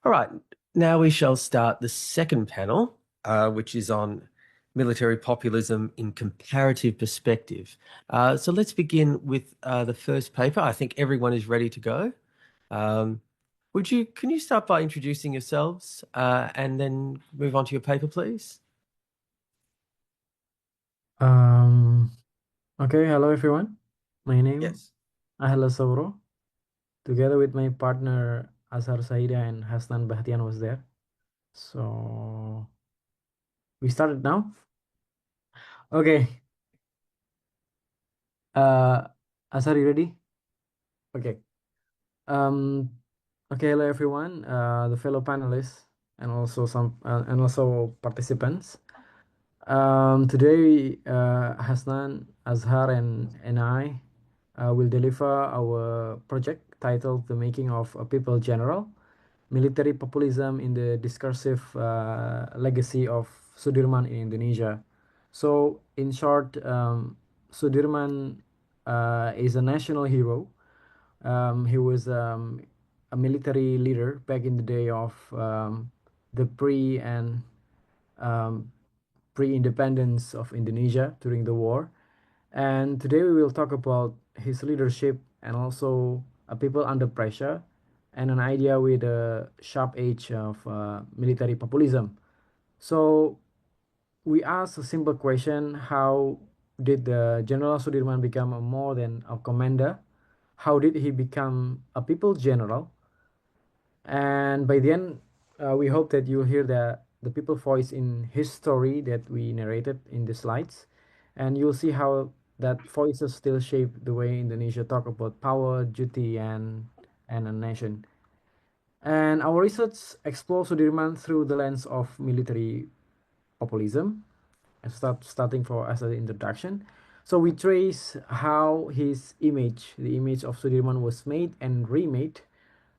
All right, now we shall start the second panel, which is on military populism in comparative perspective. So let's begin with the first paper. I think everyone is ready to go. Um, can you start by introducing yourselves and then move on to your paper, please? Um, okay, hello everyone. My name Yes. Ahla Sauro. Together with my partner Azhar Saida and Hasnan Bahtian was there. So we started now. Okay. Uh, Azhar, you ready? Okay. Um, okay, hello everyone. The fellow panelists and also participants. Today, Hasnan, Azhar, and I will deliver our project titled "The Making of a People General: Military Populism in the Discursive Legacy of Sudirman in Indonesia." So, in short, Sudirman is a national hero. He was a military leader back in the day of the um, pre-independence of Indonesia during the war. And today we will talk about his leadership and also people under pressure and an idea with a sharp edge of military populism. So we ask a simple question: how did the General Sudirman become a more than a commander? How did he become a people general? And by the end, we hope that you'll hear the people voice in his story that we narrated in the slides. And you'll see how that voices still shape the way Indonesia talk about power, duty, and a nation. And our research explores Sudirman through the lens of military populism, starting for as an introduction. So we trace how the image of Sudirman was made and remade,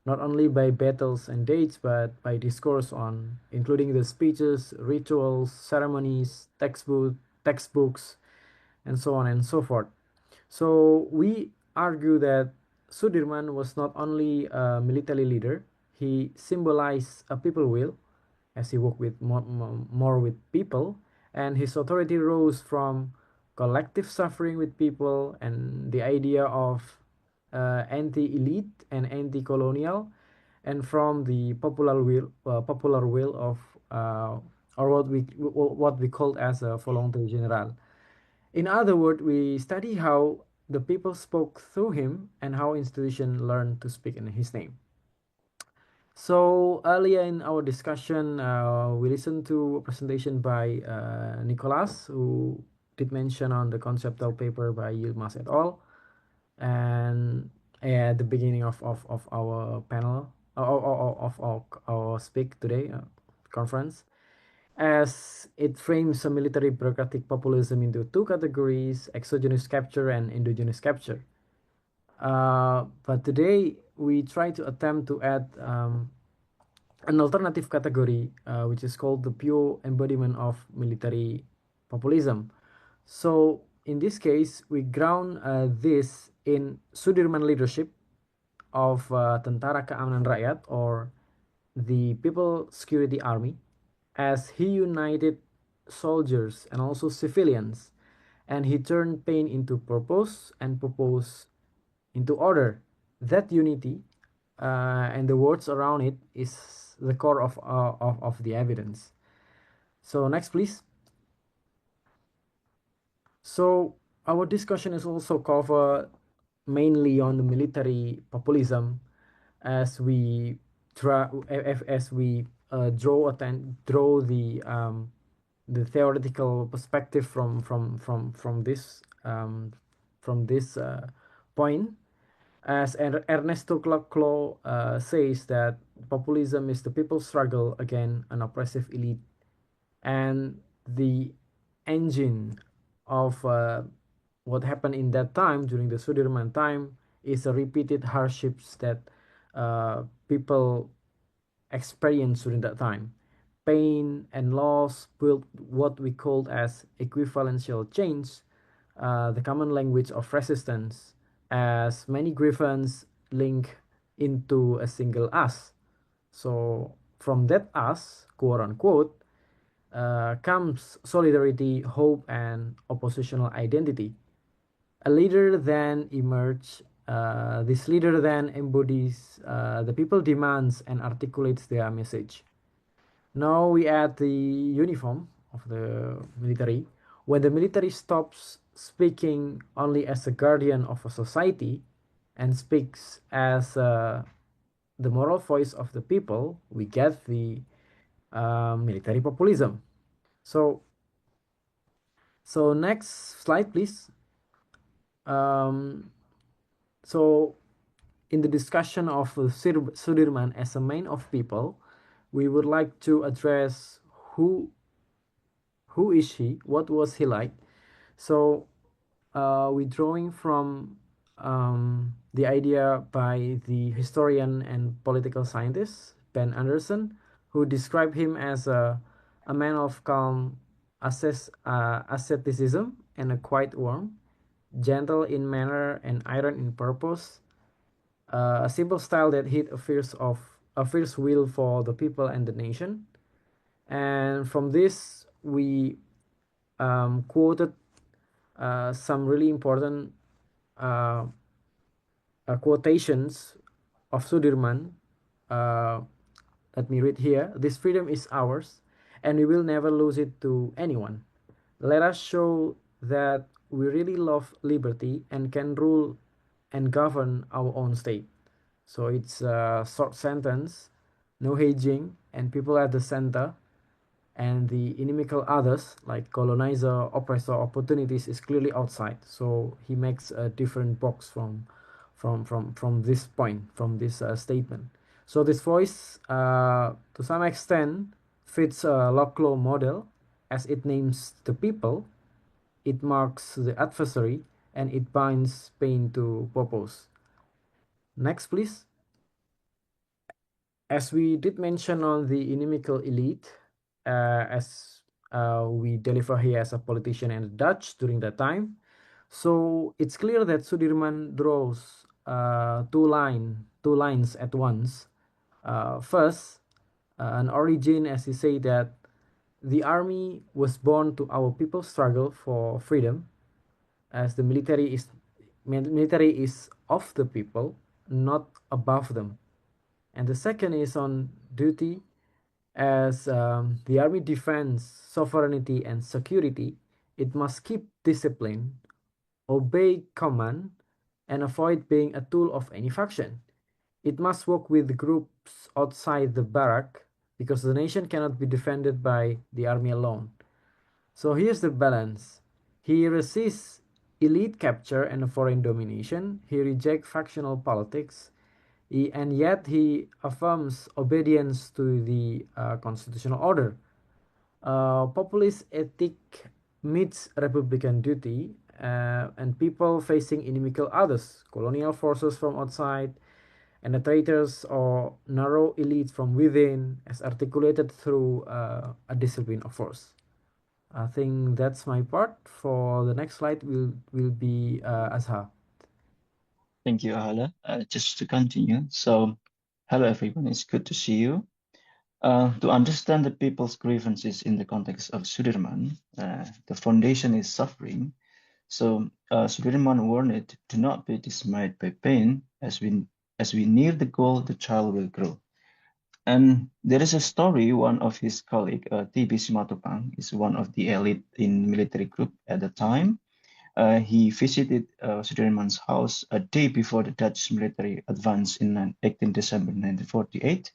not only by battles and dates, but by discourse on, including the speeches, rituals, ceremonies, textbooks, and so on and so forth. So we argue that Sudirman was not only a military leader, he symbolized a people will, as he worked with more with people, and his authority rose from collective suffering with people and the idea of anti-elite and anti-colonial, and from the popular will of uh, or what we called as a volonté générale. In other words, we study how the people spoke through him and how institutions learned to speak in his name. So earlier in our discussion, we listened to a presentation by Nicholas, who did mention on the conceptual paper by Yilmaz et al. And at the beginning of our panel, of our speak today conference, as it frames a military bureaucratic populism into two categories: exogenous capture and endogenous capture. But today we try to attempt to add an alternative category, which is called the pure embodiment of military populism. So in this case, we ground this in Sudirman leadership of Tentara Keamanan Rakyat, or the People Security Army, as he united soldiers and also civilians, and he turned pain into purpose and purpose into order. That unity and the words around it is the core of the evidence. So next, please. So our discussion is also cover mainly on the military populism, as we try as we draw the theoretical perspective from this point. As Ernesto Cloclo says, that populism is the people's struggle against an oppressive elite, and the engine of what happened in that time during the Sudirman time is the repeated hardships that people experienced during that time. Pain and loss built what we called as equivalential change, the common language of resistance, as many grievance link into a single us. So from that us, quote unquote, comes solidarity, hope, and oppositional identity. A leader then emerges. This leader then embodies the people demands and articulates their message. Now we add the uniform of the military. When the military stops speaking only as a guardian of a society and speaks as the moral voice of the people, we get the military populism. So, so next slide, please. Um, so, in the discussion of Sudirman as a man of people, we would like to address who who is he, what was he like. So we drawing from the idea by the historian and political scientist Ben Anderson, who described him as a man of calm asceticism and a quiet warmth, gentle in manner and iron in purpose, a simple style that hid a fierce will for the people and the nation. And from this, we quoted some really important uh, quotations of Sudirman. Uh, Let me read here. This freedom is ours, and we will never lose it to anyone. Let us show that we really love liberty and can rule and govern our own state. So it's a short sentence, no hedging, and people at the center, and the inimical others like colonizer, oppressor, opportunities is clearly outside. So he makes a different box from this point, from this statement. So this voice, to some extent, fits a Locke model, as it names the people, it marks the adversary, and it binds pain to purpose. Next, please. As we did mention on the inimical elite, as we deliver here as a politician and a Dutch during that time. So it's clear that Sudirman draws two lines at once. First, an origin, as he say that the army was born to our people's struggle for freedom, as the military is of the people, not above them. And the second is on duty, as the army defends sovereignty and security. It must keep discipline, obey command, and avoid being a tool of any faction. It must work with groups outside the barrack, because the nation cannot be defended by the army alone. So here's the balance. He resists elite capture and foreign domination. He rejects factional politics. And yet he affirms obedience to the constitutional order. Populist ethic meets republican duty, and people facing inimical others, colonial forces from outside, and the traitors or narrow elites from within, as articulated through a discipline of force. I think that's my part. For the next slide will be Azhar. Thank you, Ahala. Just to continue. So, hello everyone, it's good to see you. To understand the people's grievances in the context of Sudirman, the foundation is suffering. So Sudirman warned, "Do not be dismayed by pain. As we near the goal, the child will grow." And there is a story. One of his colleague, T.B. Simatupang, is one of the elite in military group at the time. He visited Sudirman's house a day before the Dutch military advance in 18 December 1948.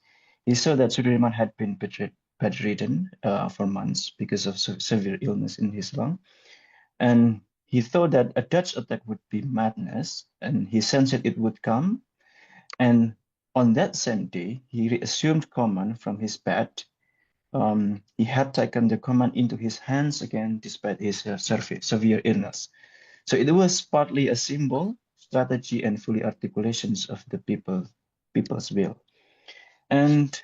He saw that Sudirman had been bedridden for months because of severe illness in his lung. And he thought that a Dutch attack would be madness, and he sensed it would come. And on that same day, he reassumed command from his bed. He had taken the command into his hands again, despite his severe illness. So it was partly a symbol, strategy, and fully articulations of the people's will. And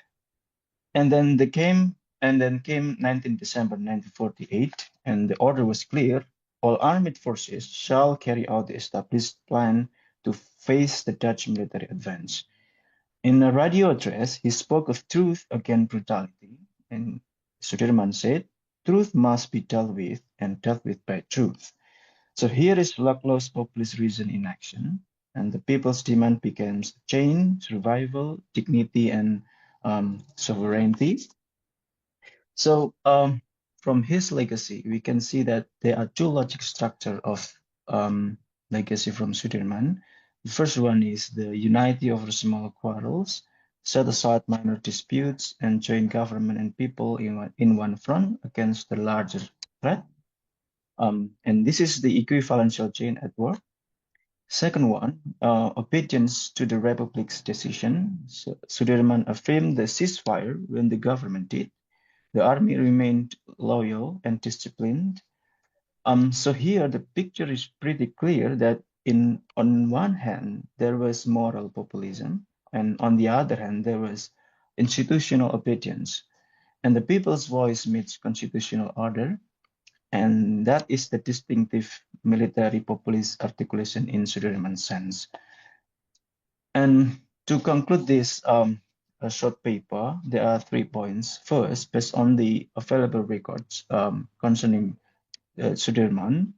then came 19 December 1948, and the order was clear: all armed forces shall carry out the established plan to face the Dutch military advance. In a radio address, he spoke of truth against brutality, and Sudirman said, truth must be dealt with and dealt with by truth. So here is Lucklow's populist reason in action, and the people's demand becomes change, survival, dignity, and sovereignty. So from his legacy, we can see that there are two logic structure of legacy from Sudirman. The first one is the unity over small quarrels, set aside minor disputes, and join government and people in one front against the larger threat. And this is the equivalential chain at work. Second one, obedience to the Republic's decision. So Sudirman affirmed the ceasefire when the government did. The army remained loyal and disciplined. So here the picture is pretty clear that on one hand there was moral populism, and on the other hand there was institutional obedience, and the people's voice meets constitutional order, and that is the distinctive military populist articulation in Sudirman's sense. And to conclude this a short paper, there are 3 points. First, based on the available records concerning Sudirman,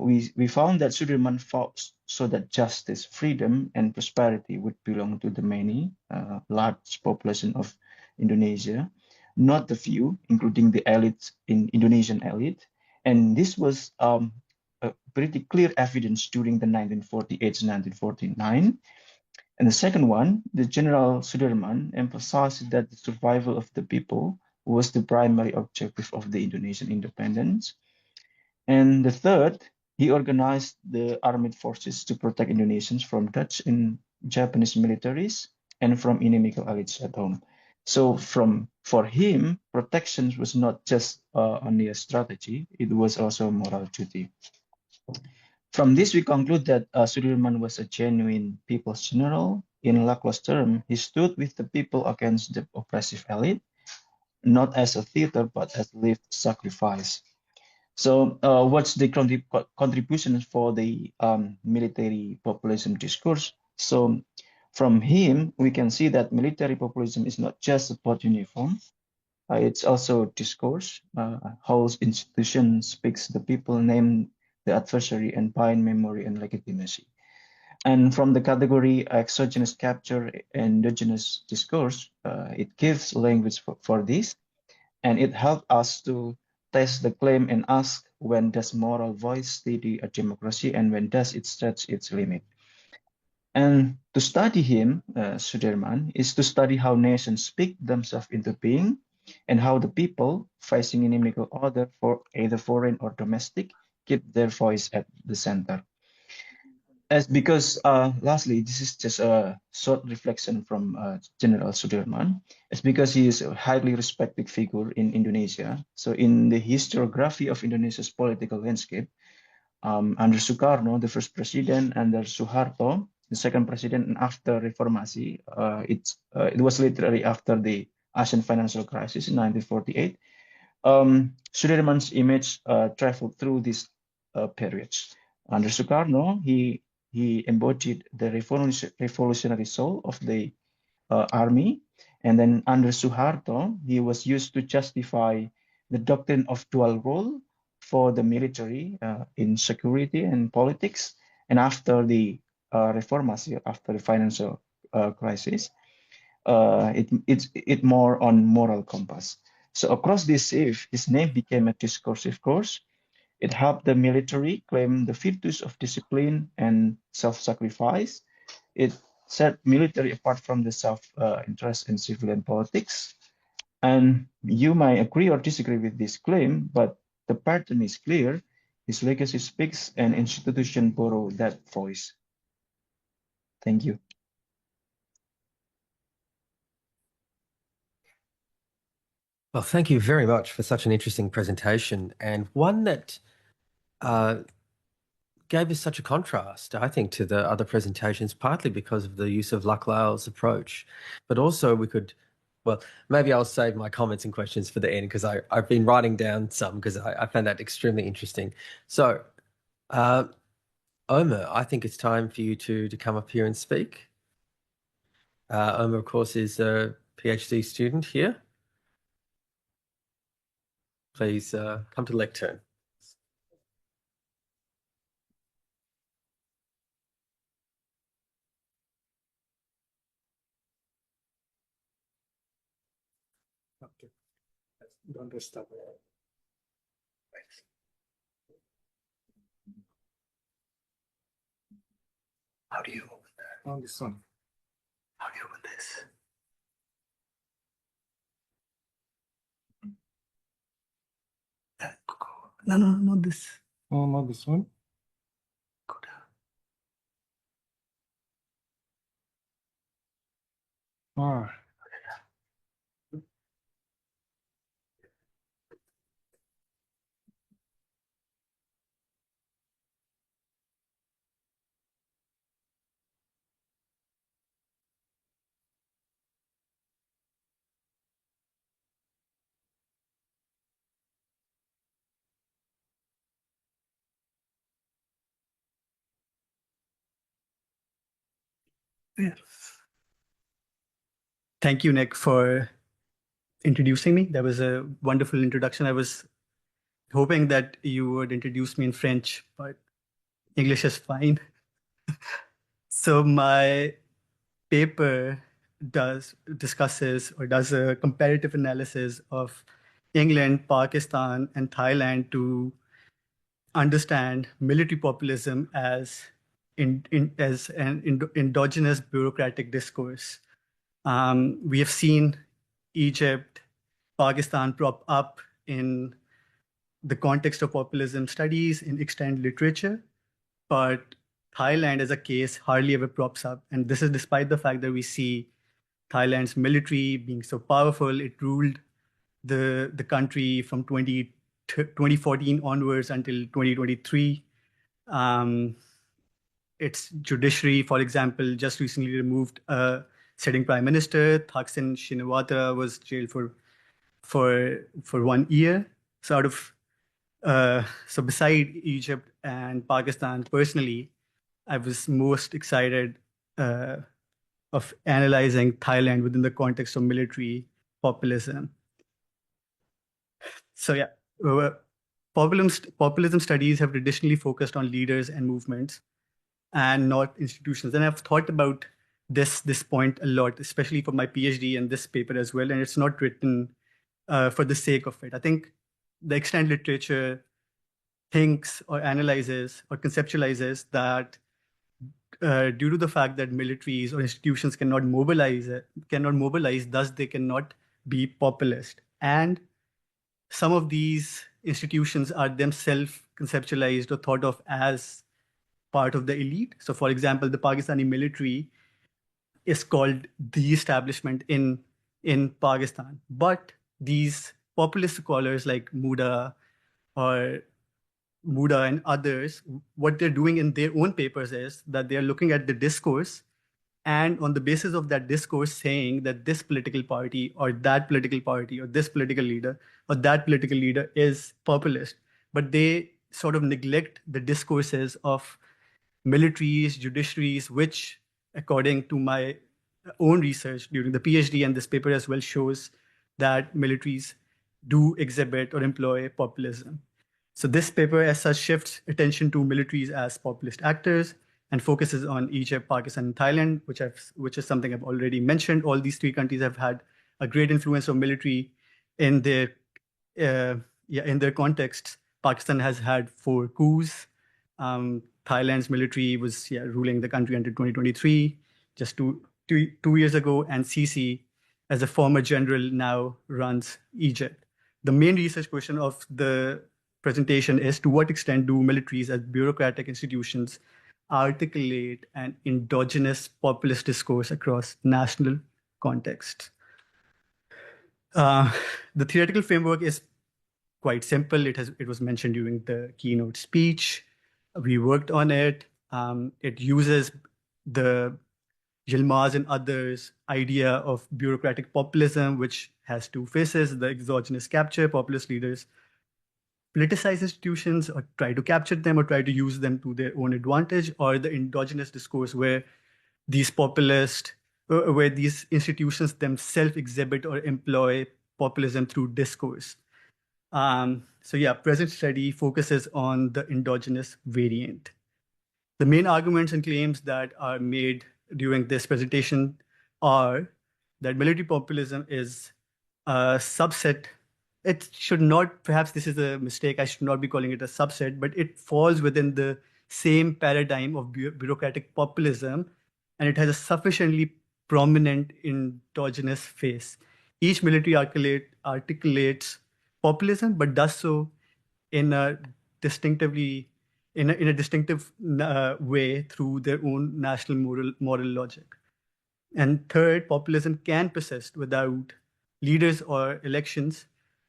we found that Sudirman fought so that justice, freedom, and prosperity would belong to the many, large population of Indonesia, not the few, including the elite in Indonesian elite. And this was a pretty clear evidence during the 1948-1949. And the second one, the General Sudirman emphasized that the survival of the people was the primary objective of the Indonesian independence. And the third, he organized the armed forces to protect Indonesians from Dutch and Japanese militaries and from inimical elites at home. So for him, protection was not just only a strategy, it was also a moral duty. From this, we conclude that Sudirman was a genuine people's general. In Laclau's term, he stood with the people against the oppressive elite, not as a theater, but as lived sacrifice. So what's the contribution for the military populism discourse? So from him, we can see that military populism is not just about uniform, it's also discourse, how institution speaks the people, name the adversary, and bind memory and legitimacy. And from the category exogenous capture, endogenous discourse, it gives language for this, and it helped us to test the claim and ask when does moral voice steady a democracy and when does it stretch its limit. And to study him, Sudirman, is to study how nations speak themselves into being and how the people facing inimical order for either foreign or domestic keep their voice at the center. Lastly, this is just a short reflection from General Sudirman. It's because he is a highly respected figure in Indonesia. So in the historiography of Indonesia's political landscape, under Sukarno, the first president, under Suharto, the second president, and after Reformasi, it was literally after the Asian financial crisis in 1948. Sudirman's image traveled through these periods. Under Sukarno, he embodied the revolutionary soul of the army, and then under Suharto, he was used to justify the doctrine of dual role for the military in security and politics. And after the Reformasi, after the financial crisis, it more on moral compass. So across this shift, his name became a discursive course. It helped the military claim the virtues of discipline and self-sacrifice. It set military apart from the self-interest in civilian politics. And you might agree or disagree with this claim, but the pattern is clear. His legacy speaks and institution borrow that voice. Thank you. Well, thank you very much for such an interesting presentation, and one that gave us such a contrast, I think, to the other presentations, partly because of the use of Lachlal's approach, but also well, maybe I'll save my comments and questions for the end because I've been writing down some because I found that extremely interesting. So, Omer, I think it's time for you to come up here and speak. Omar, of course, is a PhD student here. Please come to the lectern. Okay. Don't disturb. How do you open that? On this one. How do you open this? No, not this. Oh, not this one. Go down. Ah. Yeah. Thank you, Nick, for introducing me. That was a wonderful introduction. I was hoping that you would introduce me in French, but English is fine. So my paper discusses or does a comparative analysis of England, Pakistan, and Thailand to understand military populism as as an endogenous bureaucratic discourse. We have seen Egypt, Pakistan prop up in the context of populism studies in extant literature, but Thailand as a case hardly ever props up. And this is despite the fact that we see Thailand's military being so powerful. It ruled the country from 2014 onwards until 2023. Its judiciary, for example, just recently removed a sitting prime minister. Thaksin Shinawatra was jailed for 1 year. So so beside Egypt and Pakistan, personally, I was most excited of analyzing Thailand within the context of military populism. So yeah, populism studies have traditionally focused on leaders and movements and not institutions. And I've thought about this point a lot, especially for my PhD and this paper as well. And it's not written for the sake of it. I think the extant literature thinks or analyzes or conceptualizes that due to the fact that militaries or institutions cannot mobilize, thus they cannot be populist. And some of these institutions are themselves conceptualized or thought of as part of the elite. So, for example, the Pakistani military is called the establishment in Pakistan. But these populist scholars like or Muda and others, what they're doing in their own papers is that they're looking at the discourse and on the basis of that discourse saying that this political party or that political party or this political leader or that political leader is populist. But they sort of neglect the discourses of militaries, judiciaries, which, according to my own research during the PhD and this paper as well, shows that militaries do exhibit or employ populism. So this paper as such shifts attention to militaries as populist actors and focuses on Egypt, Pakistan, and Thailand, which is something I've already mentioned. All these three countries have had a great influence of military in their in their contexts. Pakistan has had 4 coups. Thailand's military was ruling the country until 2023, just two years ago, and Sisi, as a former general, now runs Egypt. The main research question of the presentation is to what extent do militaries as bureaucratic institutions articulate an endogenous populist discourse across national contexts? The theoretical framework is quite simple. It was mentioned during the keynote speech. We worked on it. It uses the Yilmaz and others' idea of bureaucratic populism, which has 2 faces: the exogenous capture, populist leaders politicize institutions or try to capture them or try to use them to their own advantage, or the endogenous discourse where these populist where these institutions themselves exhibit or employ populism through discourse. So yeah, present study focuses on the endogenous variant. The main arguments and claims that are made during this presentation are that military populism is a subset. It should not, perhaps this is a mistake, I should not be calling it a subset, but it falls within the same paradigm of bureaucratic populism, and it has a sufficiently prominent endogenous face. Each military articulates populism, but does so in a distinctively in a distinctive way through their own national moral logic. And third, populism can persist without leaders or elections,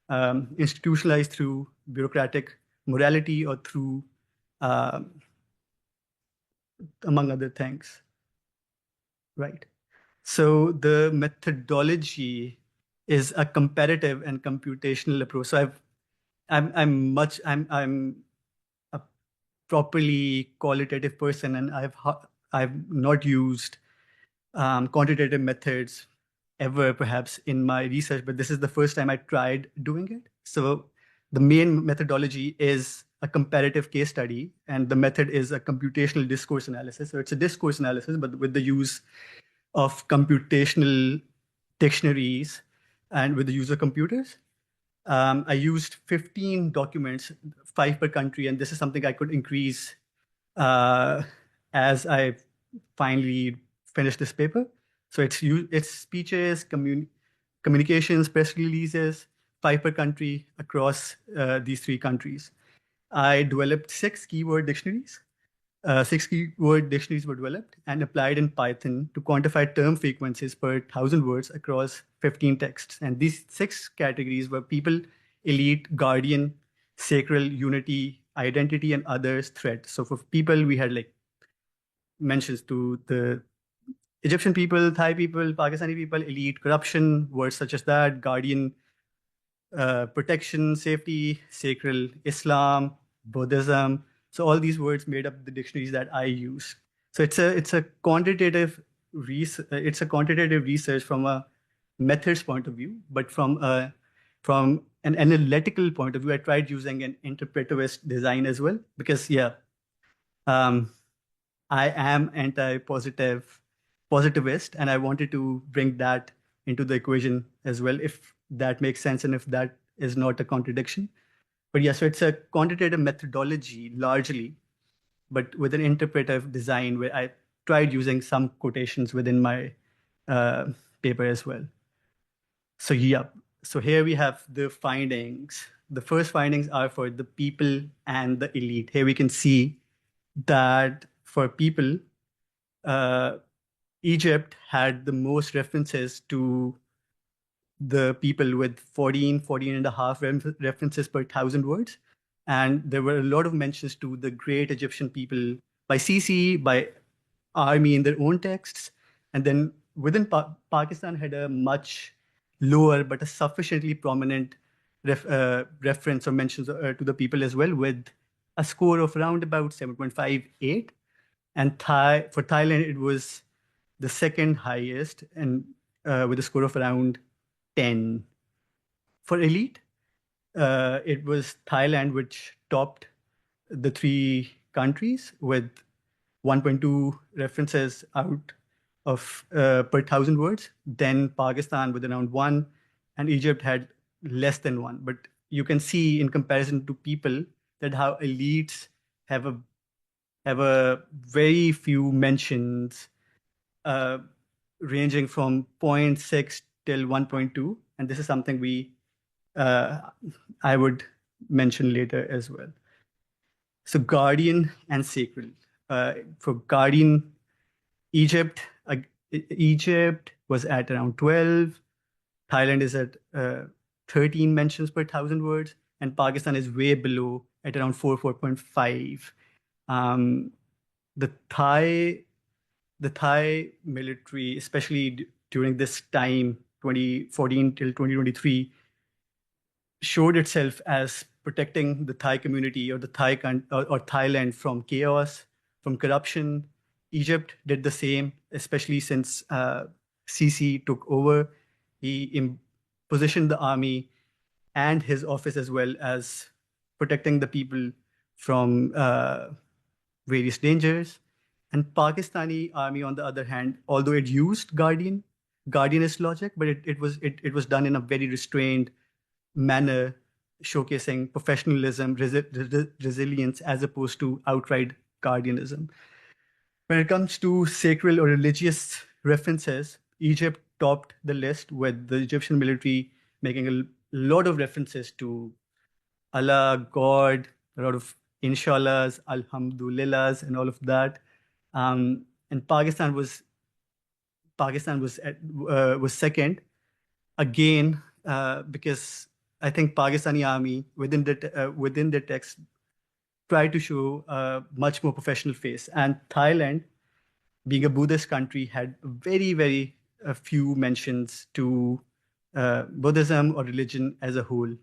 institutionalized through bureaucratic morality or through, among other things. Right. So the methodology is a comparative and computational approach. So I'm a properly qualitative person, and I've not used quantitative methods ever, perhaps in my research, but this is the first time I tried doing it. So the main methodology is a comparative case study, and the method is a computational discourse analysis. So it's a discourse analysis, but with the use of computational dictionaries and with the use of computers. I used 15 documents, 5 per country, and this is something I could increase as I finally finished this paper. So it's speeches, communications, press releases, 5 per country across these 3 countries. I developed 6 keyword dictionaries. 6 keyword dictionaries were developed and applied in Python to quantify term frequencies per 1,000 words across 15 texts. And these 6 categories were people, elite, guardian, sacral, unity, identity, and others, threat. So for people, we had like mentions to the Egyptian people, Thai people, Pakistani people, elite, corruption, words such as that, guardian, protection, safety, sacral, Islam, Buddhism. So all these words made up the dictionaries that I use. So it's a quantitative research from a methods point of view, but from an analytical point of view, I tried using an interpretivist design as well, because I am positivist, and I wanted to bring that into the equation as well, if that makes sense and if that is not a contradiction. But yeah, so it's a quantitative methodology largely, but with an interpretive design where I tried using some quotations within my paper as well. So yeah, so here we have the findings. The first findings are for the people and the elite. Here we can see that for people, Egypt had the most references to the people with 14 and a half references per 1,000 words. And there were a lot of mentions to the great Egyptian people by Sisi, by army in their own texts. And then within Pakistan had a much lower but a sufficiently prominent reference or mentions to the people as well, with a score of around about 7.58. And for Thailand, it was the second highest, and with a score of around 10. For elite, it was Thailand which topped the 3 countries with 1.2 references out of per 1,000 words. Then Pakistan with around 1, and Egypt had less than 1. But you can see in comparison to people that how elites have a very few mentions, ranging from 0.6 till 1.2, and this is something I would mention later as well. So guardian and sacral. For guardian, Egypt was at around 12. Thailand is at 13 mentions per 1,000 words, and Pakistan is way below at around 4.5. The Thai military, especially during this time, 2014 till 2023, showed itself as protecting the Thai community or the or Thailand from chaos, from corruption. Egypt did the same, especially since Sisi took over, he positioned the army and his office as well as protecting the people from various dangers. And Pakistani army, on the other hand, although it used guardianist logic, but it was done in a very restrained manner, showcasing professionalism, resilience, as opposed to outright guardianism. When it comes to sacred or religious references, Egypt topped the list, with the Egyptian military making a lot of references to Allah, God, a lot of Inshallahs, Alhamdulillahs, and all of that. And Pakistan was second again, because I think Pakistani army within the text try to show a much more professional face. And Thailand, being a Buddhist country, had very few mentions to Buddhism or religion as a whole,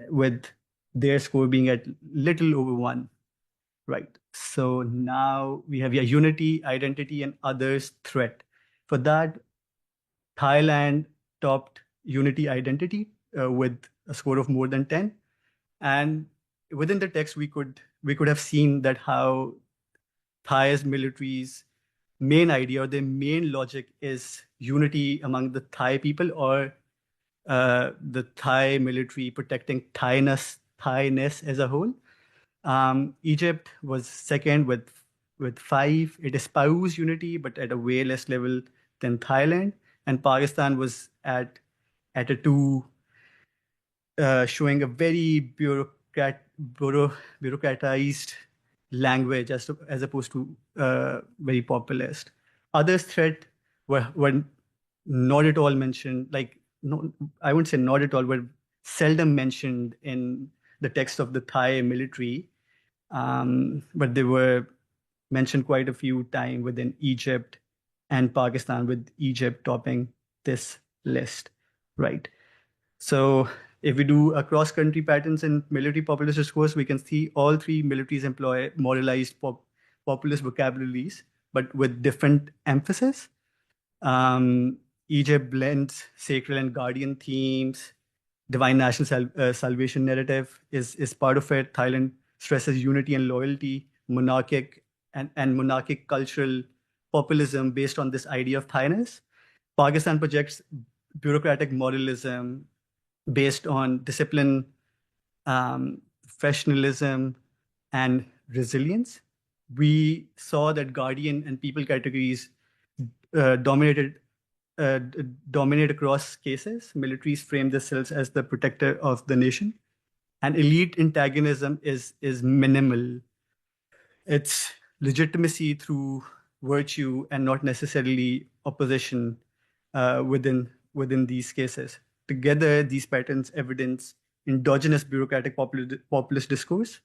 with their score being at little over 1. Right. So now we have unity, identity, and others threat. For that, Thailand topped unity identity with a score of more than 10. And within the text, we could have seen that how Thai's military's main idea or their main logic is unity among the Thai people, or the Thai military protecting Thainess as a whole. Egypt was second with 5. It espoused unity, but at a way less level than Thailand. And Pakistan was at a 2, showing a very bureaucratized language as opposed to very populist. Others threat were not at all mentioned. Like, no, I wouldn't say not at all, were seldom mentioned in the text of the Thai military, but they were mentioned quite a few times within Egypt and Pakistan, with Egypt topping this list, right? So if we do a cross-country patterns in military populist discourse, we can see all 3 militaries employ moralized populist vocabularies, but with different emphasis. Egypt blends sacred and guardian themes. Divine national salvation narrative is part of it. Thailand stresses unity and loyalty, monarchic and monarchic cultural populism based on this idea of Thainess. Pakistan projects bureaucratic moralism based on discipline, professionalism, and resilience. We saw that guardian and people categories dominate across cases. Militaries frame themselves as the protector of the nation, and elite antagonism is minimal. It's legitimacy through virtue and not necessarily opposition within these cases. Together, these patterns evidence endogenous bureaucratic populist discourse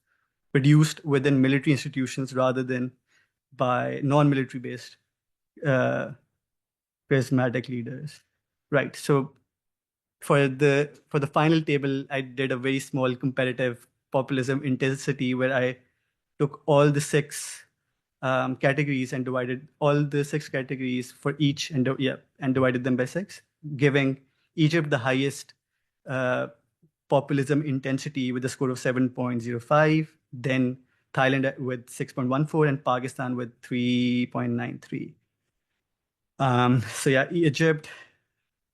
produced within military institutions rather than by non-military based charismatic leaders. Right. So for the final table, I did a very small comparative populism intensity, where I took all the 6 categories and divided all the 6 categories for each, and divided them by 6, giving Egypt the highest populism intensity with a score of 7.05, then Thailand with 6.14, and Pakistan with 3.93. Egypt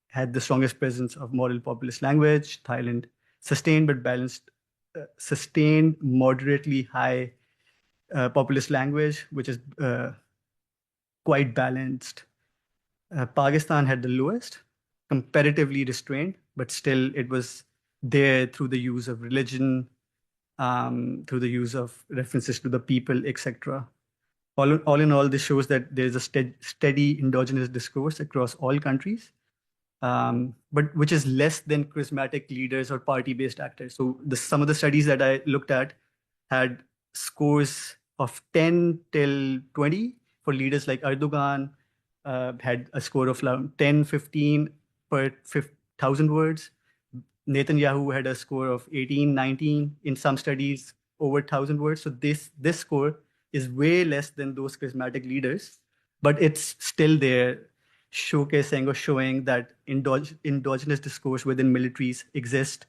had the strongest presence of moral populist language. Thailand sustained but balanced, sustained moderately high populist language, which is quite balanced. Pakistan had the lowest, comparatively restrained, but still it was there through the use of religion, through the use of references to the people, etc. All in all, this shows that there is a steady endogenous discourse across all countries, but which is less than charismatic leaders or party-based actors. So some of the studies that I looked at had scores of 10 till 20 for leaders like Erdogan, had a score of 10, 15 per 1,000 words. Netanyahu had a score of 18, 19, in some studies over 1,000 words. So this score is way less than those charismatic leaders, but it's still there showcasing or showing that endogenous discourse within militaries exist,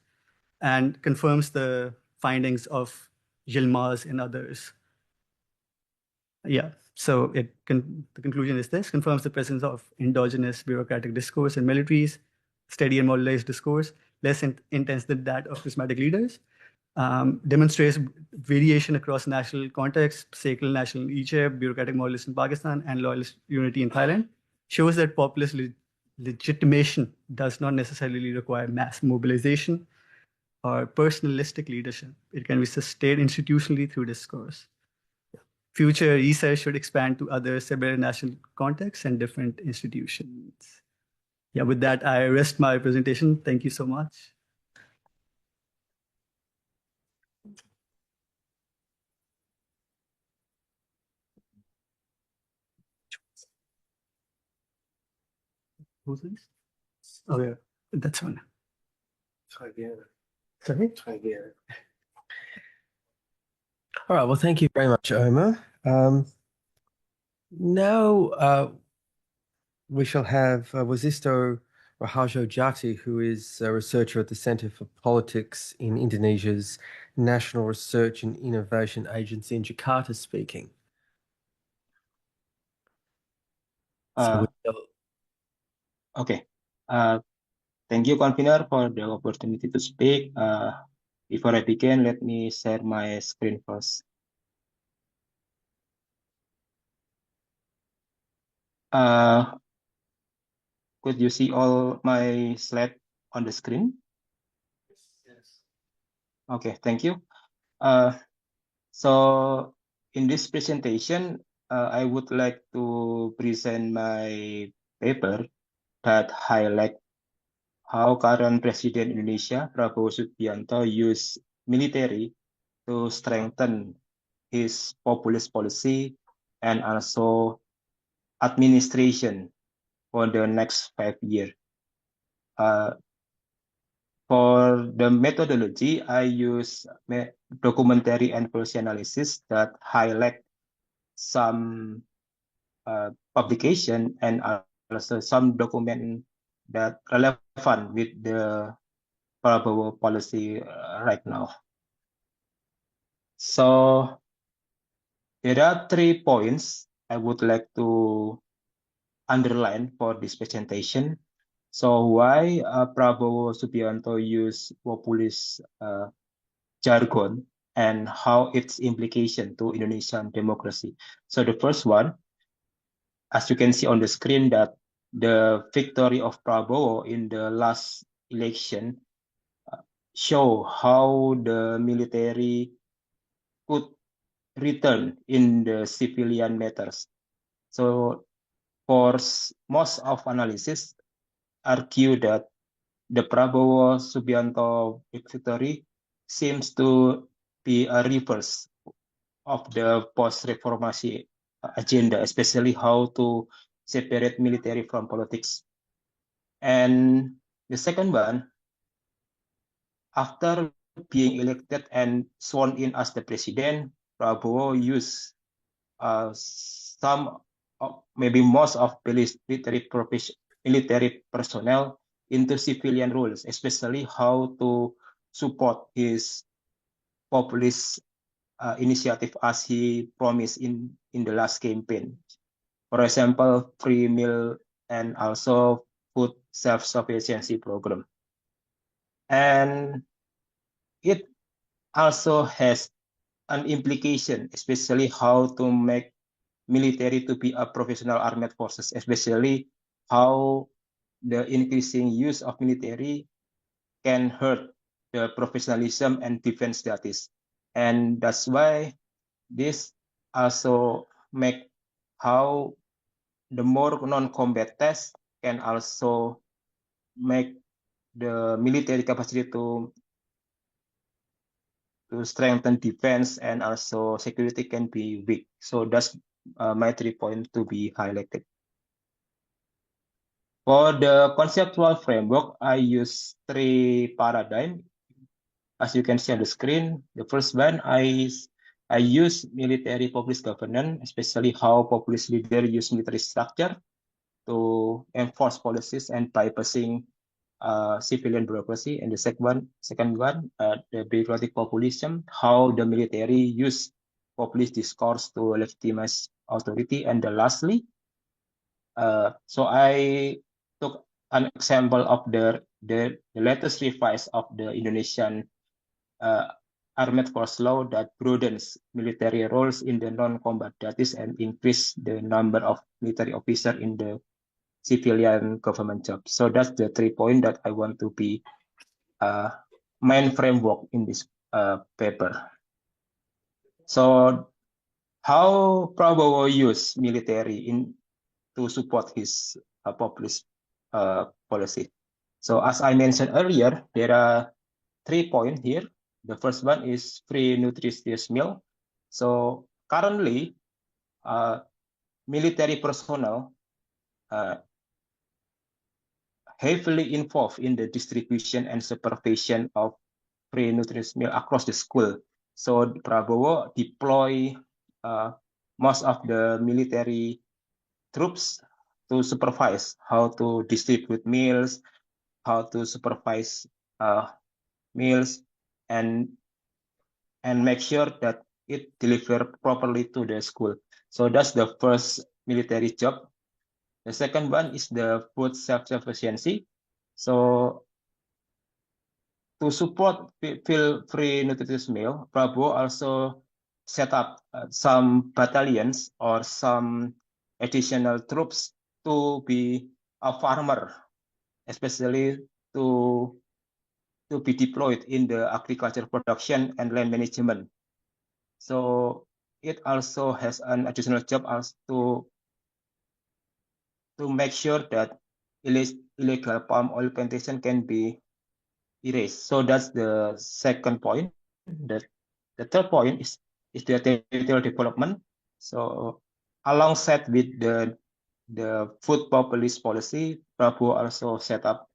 and confirms the findings of Yilmaz and others. Yeah, so the conclusion is this: confirms the presence of endogenous bureaucratic discourse in militaries, steady and modularized discourse, less intense than that of charismatic leaders, demonstrates variation across national contexts, secular national in Egypt, bureaucratic modalist in Pakistan, and loyalist unity in Thailand, shows that populist legitimation does not necessarily require mass mobilization or personalistic leadership. It can be sustained institutionally through discourse. Future research should expand to other similar national contexts and different institutions. Yeah, with that, I rest my presentation. Thank you so much. Who's this? Oh, yeah, that's one. Try again. Sorry? Try again. All right. Well, thank you very much, Omar. Now we shall have Wazisto Raharjo Jati, who is a researcher at the Center for Politics in Indonesia's National Research and Innovation Agency in Jakarta, speaking. So Okay. Thank you, convener, for the opportunity to speak. Before I begin, let me share my screen first. Could you see all my slides on the screen? Yes. Okay, thank you. So in this presentation, I would like to present my paper that highlight how current President Indonesia, Prabowo Subianto, use military to strengthen his populist policy and also administration for the next 5 years. For the methodology, I use documentary and policy analysis that highlight some publication and also some document that relevant with the Prabowo policy right now. So there are 3 points I would like to underline for this presentation. So why Prabowo Subianto use populist jargon and how its implication to Indonesian democracy. So the first one, as you can see on the screen, that the victory of Prabowo in the last election show how the military could return in the civilian matters. So for most of analysis argue that the Prabowo Subianto victory seems to be a reverse of the post-reformasi agenda, especially how to separate military from politics. And the second one, after being elected and sworn in as the president, Prabowo used some, maybe most of military personnel into civilian roles, especially how to support his populist initiative as he promised in the last campaign. For example, free meal and also food self-sufficiency program. And it also has an implication, especially how to make military to be a professional armed forces, especially how the increasing use of military can hurt the professionalism and defense status. And that's why this also make how the more non-combat tests can also make the military capacity to strengthen defense and also security can be weak. So that's my 3 points to be highlighted. For the conceptual framework, I use 3 paradigms. As you can see on the screen, the first one, I use military populist governance, especially how populist leaders use military structure. to enforce policies and bypassing civilian bureaucracy. And the second one, the bureaucratic populism, how the military use populist discourse to legitimize authority. And lastly, so I took an example of the latest revise of the Indonesian armed force law that broadens military roles in the non-combat duties and increase the number of military officers in the civilian government job. So that's the 3 points that I want to be main framework in this paper. So how Prabowo use military to support his populist policy. So as I mentioned earlier, there are 3 points here. The first one is free nutritious meal. So currently, military personnel heavily involved in the distribution and supervision of free nutritious meal across the school. So Prabowo deploy most of the military troops to supervise how to distribute meals, how to supervise meals, and make sure that it deliver properly to the school. So that's the first military job. The second one is the food self-sufficiency. So to support free nutritious meal, Prabowo also set up some battalions or some additional troops to be a farmer, especially to be deployed in the agriculture production and land management. So it also has an additional job as to make sure that illegal palm oil plantation can be erased. So that's the second point. The third point is the territorial development. So alongside with the food populist policy, Prabowo also set up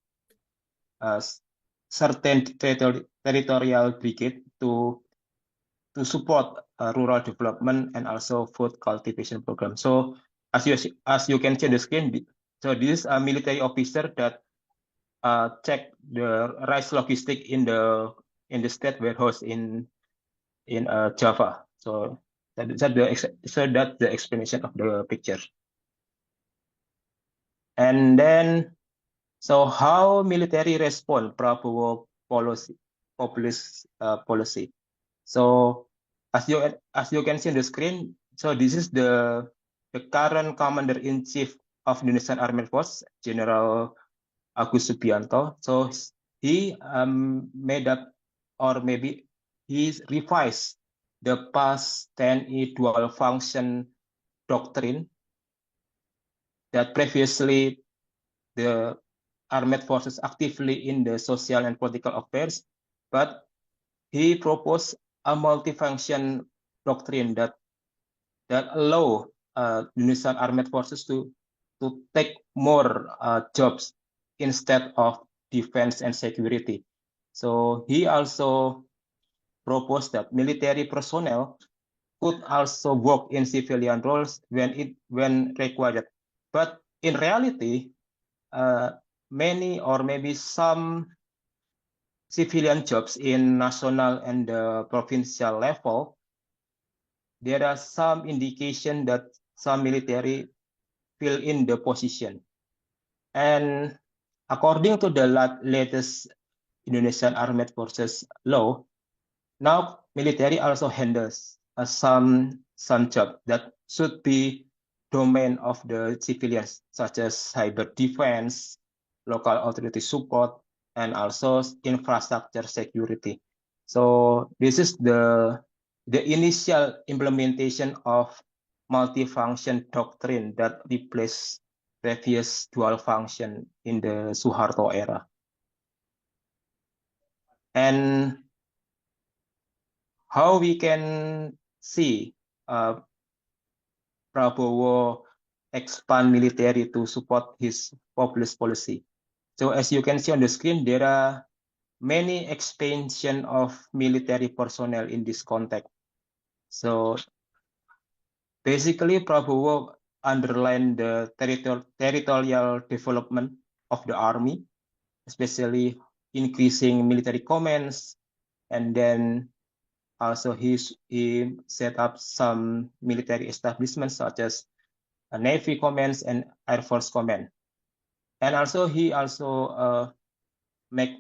certain territorial brigade to support rural development and also food cultivation program. So as you can see on the screen, so this is a military officer that check the rice logistic in the state warehouse in Java. So that's the explanation of the picture. And then, so how military respond Prabowo populist policy. So as you can see on the screen, so this is the current Commander-in-Chief of Indonesian Armed Force, General Agus Subianto. So he made up, or maybe he revised the past 10E dual function doctrine that previously the armed forces actively in the social and political affairs, but he proposed a multifunction doctrine that allow Indonesian armed forces to take more jobs instead of defense and security. So he also proposed that military personnel could also work in civilian roles when required. But in reality, many or maybe some civilian jobs in national and provincial level, there are some indication that some military fill in the position. And according to the latest Indonesian Armed Forces law, now military also handles some job that should be domain of the civilians, such as cyber defense, local authority support, and also infrastructure security. So this is the initial implementation of multifunction doctrine that replaced previous dual function in the Suharto era. And how we can see Prabowo expand military to support his populist policy. So as you can see on the screen, there are many expansion of military personnel in this context. So basically, Prabowo underline the territorial development of the army, especially increasing military commands, and then also he set up some military establishments such as a Navy commands and Air Force command. And also he also make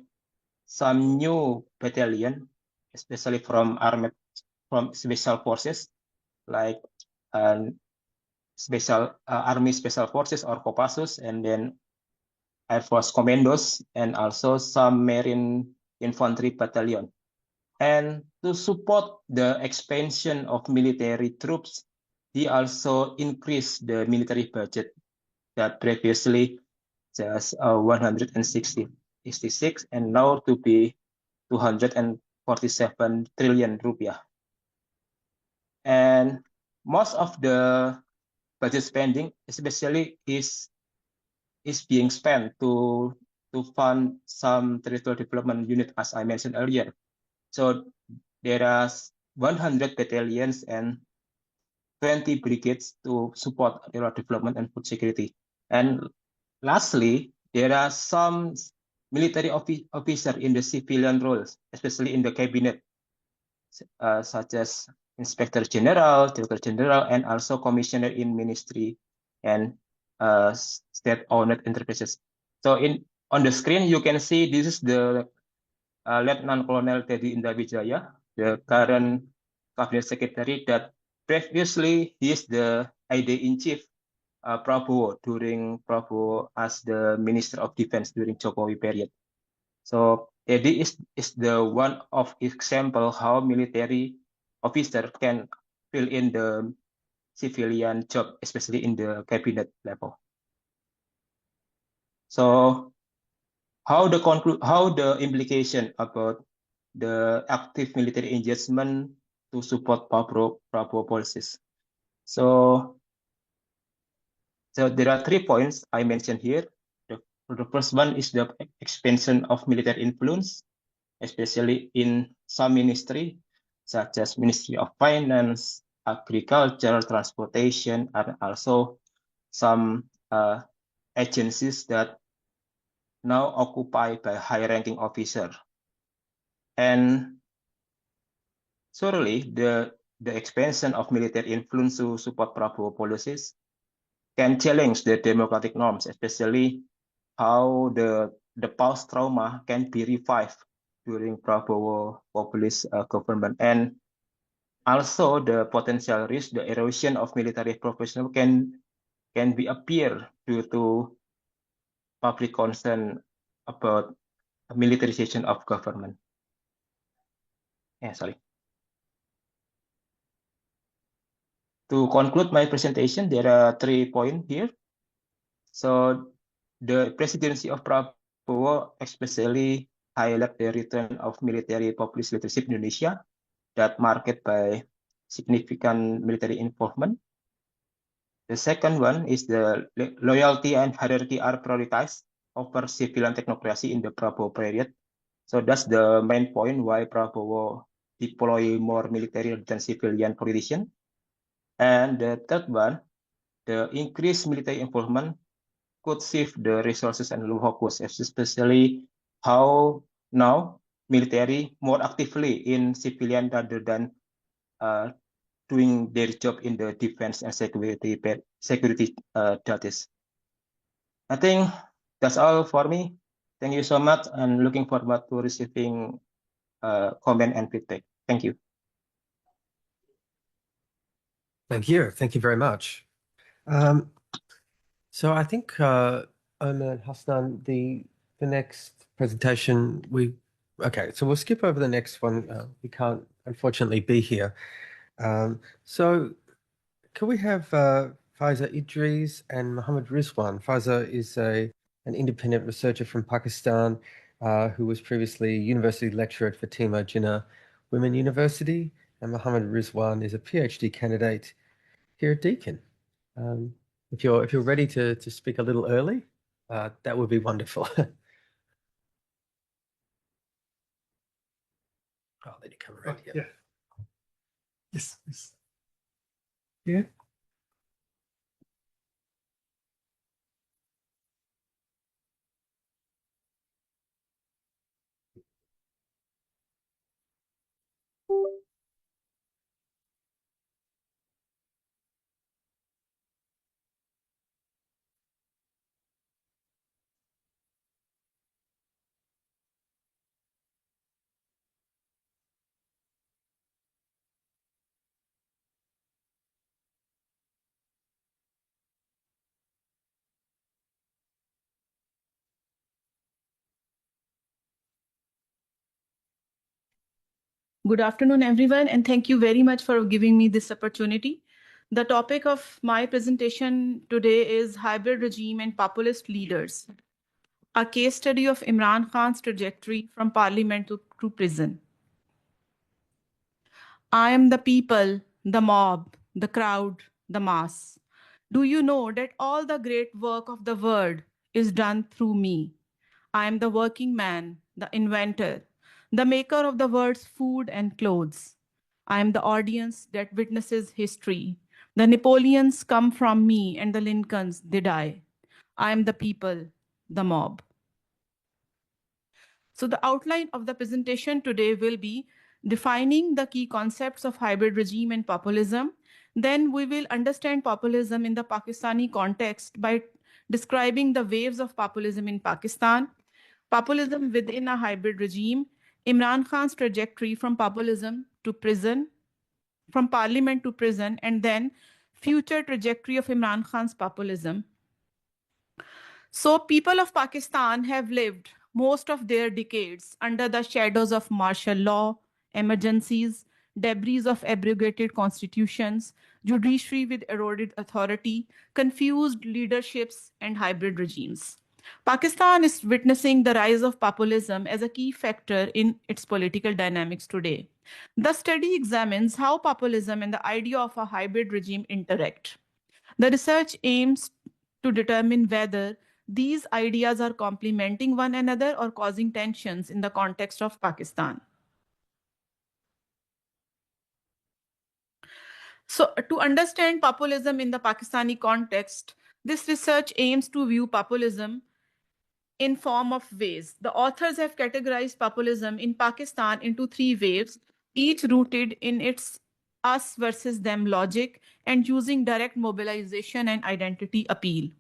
some new battalion, especially from special forces like Army Special Forces or Kopassus, and then Air Force Commandos, and also some Marine Infantry Battalion. And to support the expansion of military troops, he also increased the military budget that previously just 166 and now to be 247 trillion rupiah. And most of the budget spending, especially, is being spent to fund some territorial development unit, as I mentioned earlier. So there are 100 battalions and 20 brigades to support rural development and food security. And lastly, there are some military officers in the civilian roles, especially in the cabinet, such as Inspector General, Director General, and also Commissioner in Ministry and state-owned enterprises. So on the screen, you can see this is the Lieutenant Colonel Teddy Indawijaya, the current cabinet secretary that previously he is the ID-in-chief Prabowo during Prabowo as the Minister of Defense during Jokowi period. So Teddy is the one of example how military officer can fill in the civilian job, especially in the cabinet level. So how the implication about the active military engagement to support Prabowo policies. So there are 3 points I mentioned here. The first one is the expansion of military influence, especially in some ministry, such as Ministry of Finance, Agriculture, Transportation, and also some agencies that now occupied by high-ranking officer. And surely the expansion of military influence to support Prabowo policies can challenge the democratic norms, especially how the past trauma can be revived during Prabowo populist government. And also the potential risk, the erosion of military professional can be appear due to public concern about militarization of government. Sorry. To conclude my presentation, there are 3 points here. So the presidency of Prabowo especially highlight the return of military populist leadership in Indonesia that marked by significant military involvement. The second one is the loyalty and hierarchy are prioritized over civilian technocracy in the Prabowo period. So that's the main point why Prabowo deploy more military than civilian politician. And the third one, the increased military involvement could shift the resources and focus, especially how now military more actively in civilian rather than doing their job in the defense and security duties. I think that's all for me. Thank you so much, and looking forward to receiving comment and feedback. Thank you. Thank you. Thank you very much. So I think Omar and Hassan, the next presentation okay, so we'll skip over the next one. We can't unfortunately be here. So can we have Faiza Idris and Muhammad Rizwan? Faiza is an independent researcher from Pakistan who was previously university lecturer at Fatima Jinnah Women University, and Muhammad Rizwan is a PhD candidate here at Deakin. If you're ready to speak a little early, that would be wonderful. I'll let you come around here. Yeah. Yes. Yeah. Good afternoon, everyone, and thank you very much for giving me this opportunity. The topic of my presentation today is hybrid regime and populist leaders, a case study of Imran Khan's trajectory from parliament to prison. I am the people, the mob, the crowd, the mass. Do you know that all the great work of the world is done through me? I am the working man, the inventor, the maker of the world's food and clothes. I am the audience that witnesses history. The Napoleons come from me and the Lincolns, they die. I am the people, the mob. So the outline of the presentation today will be defining the key concepts of hybrid regime and populism. Then we will understand populism in the Pakistani context by describing the waves of populism in Pakistan, populism within a hybrid regime, Imran Khan's trajectory from populism to prison, from parliament to prison, and then future trajectory of Imran Khan's populism. So people of Pakistan have lived most of their decades under the shadows of martial law, emergencies, debris of abrogated constitutions, judiciary with eroded authority, confused leaderships, and hybrid regimes. Pakistan is witnessing the rise of populism as a key factor in its political dynamics today. The study examines how populism and the idea of a hybrid regime interact. The research aims to determine whether these ideas are complementing one another or causing tensions in the context of Pakistan. So, to understand populism in the Pakistani context, this research aims to view populism in form of waves. The authors have categorized populism in Pakistan into three waves, each rooted in its us versus them logic and using direct mobilization and identity appeal.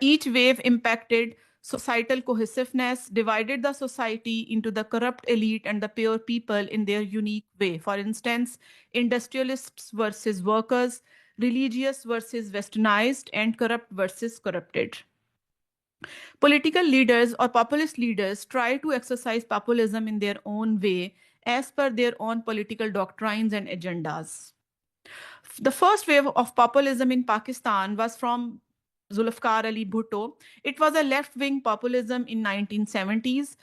Each wave impacted societal cohesiveness, divided the society into the corrupt elite and the pure people in their unique way. For instance, industrialists versus workers, religious versus westernized, and corrupt versus corrupted. Political leaders or populist leaders try to exercise populism in their own way as per their own political doctrines and agendas. The first wave of populism in Pakistan was from Zulfikar Ali Bhutto. It was a left-wing populism in 1970s.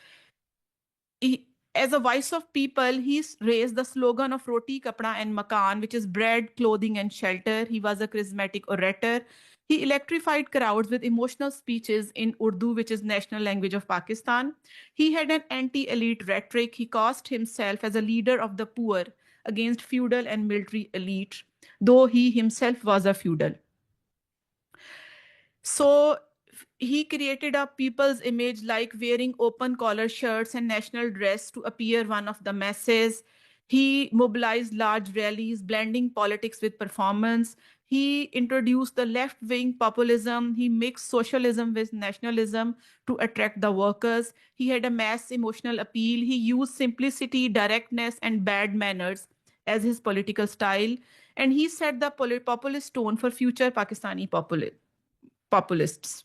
As a voice of people, he raised the slogan of Roti, Kapda and Makan, which is bread, clothing and shelter. He was a charismatic orator. He electrified crowds with emotional speeches in Urdu, which is national language of Pakistan. He had an anti-elite rhetoric. He cast himself as a leader of the poor against feudal and military elite, though he himself was a feudal. So he created a people's image like wearing open collar shirts and national dress to appear one of the masses. He mobilized large rallies, blending politics with performance. He introduced the left-wing populism. He mixed socialism with nationalism to attract the workers. He had a mass emotional appeal. He used simplicity, directness, and bad manners as his political style. And he set the populist tone for future Pakistani populists.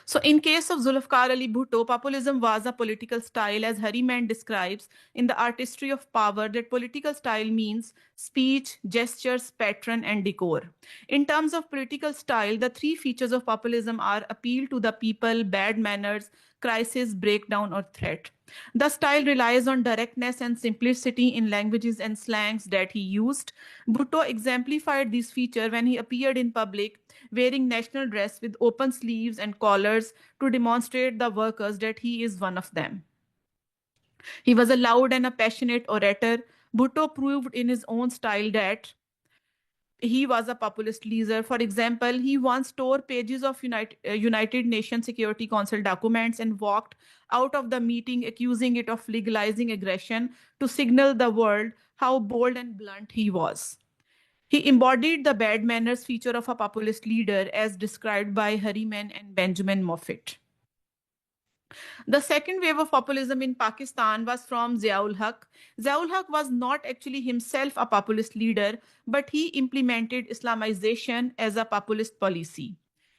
So in case of Zulfikar Ali Bhutto, populism was a political style as Harriman describes in The Artistry of Power that political style means speech, gestures, pattern, and decor. In terms of political style, the three features of populism are appeal to the people, bad manners, crisis, breakdown, or threat. The style relies on directness and simplicity in languages and slangs that he used. Bhutto exemplified these features when he appeared in public wearing national dress with open sleeves and collars to demonstrate the workers that he is one of them. He was a loud and a passionate orator. Bhutto proved in his own style that he was a populist leader. For example, he once tore pages of United Nations Security Council documents and walked out of the meeting, accusing it of legalizing aggression to signal the world how bold and blunt he was. He embodied the bad manners feature of a populist leader as described by Harriman and Benjamin Moffat. The second wave of populism in Pakistan was from Ziaul Haq. Ziaul Haq was not actually himself a populist leader, but he implemented Islamization as a populist policy.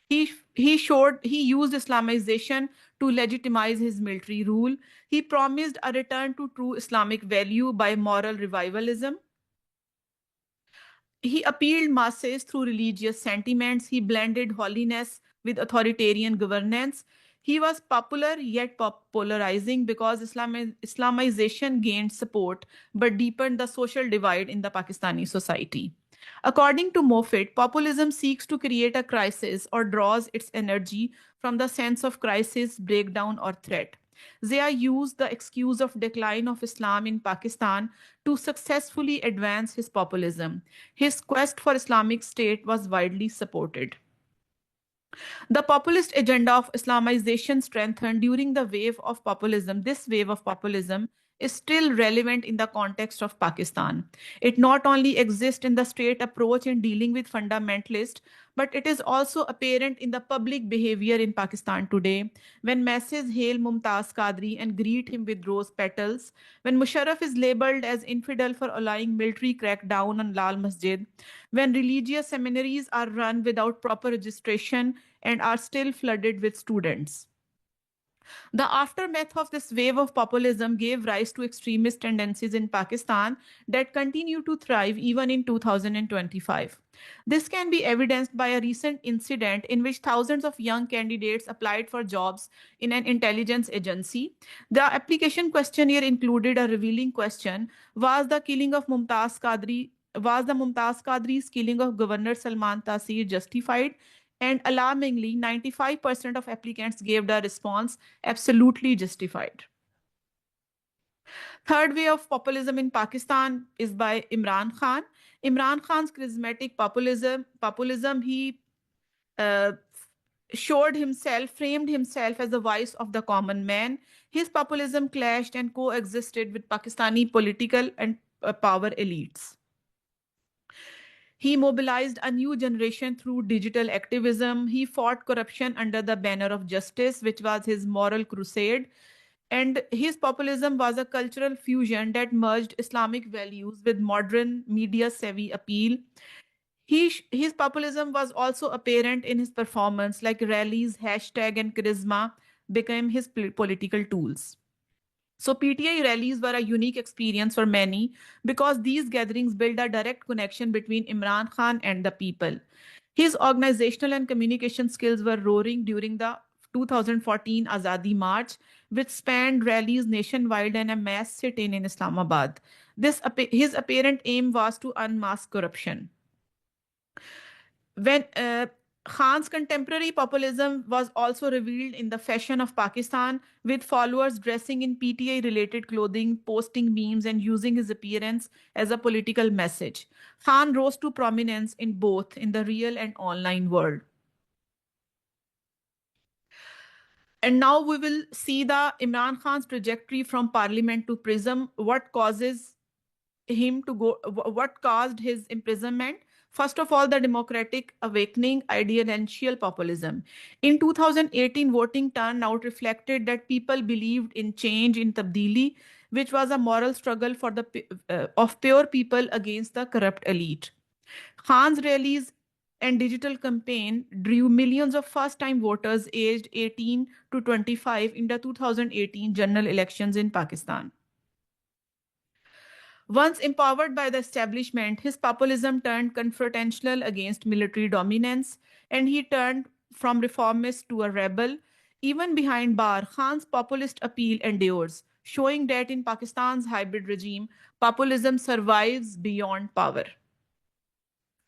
He used Islamization to legitimize his military rule. He promised a return to true Islamic value by moral revivalism. He appealed masses through religious sentiments. He blended holiness with authoritarian governance. He was popular yet polarizing because Islamization gained support but deepened the social divide in the Pakistani society. According to Moffat, populism seeks to create a crisis or draws its energy from the sense of crisis, breakdown, or threat. Zia used the excuse of decline of Islam in Pakistan to successfully advance his populism. His quest for Islamic State was widely supported. The populist agenda of Islamization strengthened during the wave of populism. This wave of populism is still relevant in the context of Pakistan. It not only exists in the state approach in dealing with fundamentalists, but it is also apparent in the public behavior in Pakistan today. When masses hail Mumtaz Qadri and greet him with rose petals, when Musharraf is labeled as infidel for allowing military crackdown on Lal Masjid, when religious seminaries are run without proper registration and are still flooded with students. The aftermath of this wave of populism gave rise to extremist tendencies in Pakistan that continue to thrive even in 2025. This can be evidenced by a recent incident in which thousands of young candidates applied for jobs in an intelligence agency. The application questionnaire included a revealing question: was the Mumtaz Qadri's killing of Governor Salman Taseer justified? And alarmingly, 95% of applicants gave the response absolutely justified. Third way of populism in Pakistan is by Imran Khan. Imran Khan's charismatic populism, he uh, framed himself as the voice of the common man. His populism clashed and coexisted with Pakistani political and power elites. He mobilized a new generation through digital activism. He fought corruption under the banner of justice, which was his moral crusade. And his populism was a cultural fusion that merged Islamic values with modern media savvy appeal. His populism was also apparent in his performance, like rallies, hashtag, and charisma became his political tools. So PTI rallies were a unique experience for many because these gatherings build a direct connection between Imran Khan and the people. His organizational and communication skills were roaring during the 2014 Azadi March, which spanned rallies nationwide and a mass sit-in in Islamabad. His apparent aim was to unmask corruption. When Khan's contemporary populism was also revealed in the fashion of Pakistan, with followers dressing in PTI related clothing, posting memes, and using his appearance as a political message. Khan rose to prominence in both in the real and online world. And now we will see the Imran Khan's trajectory from parliament to prison. What caused his imprisonment? First of all, the democratic awakening, ideological populism. In 2018, voting turnout reflected that people believed in change, in tabdili, which was a moral struggle of pure people against the corrupt elite. Khan's rallies and digital campaign drew millions of first-time voters aged 18 to 25 in the 2018 general elections in Pakistan. Once empowered by the establishment, his populism turned confrontational against military dominance, and he turned from reformist to a rebel. Even behind bar, Khan's populist appeal endures, showing that in Pakistan's hybrid regime, populism survives beyond power.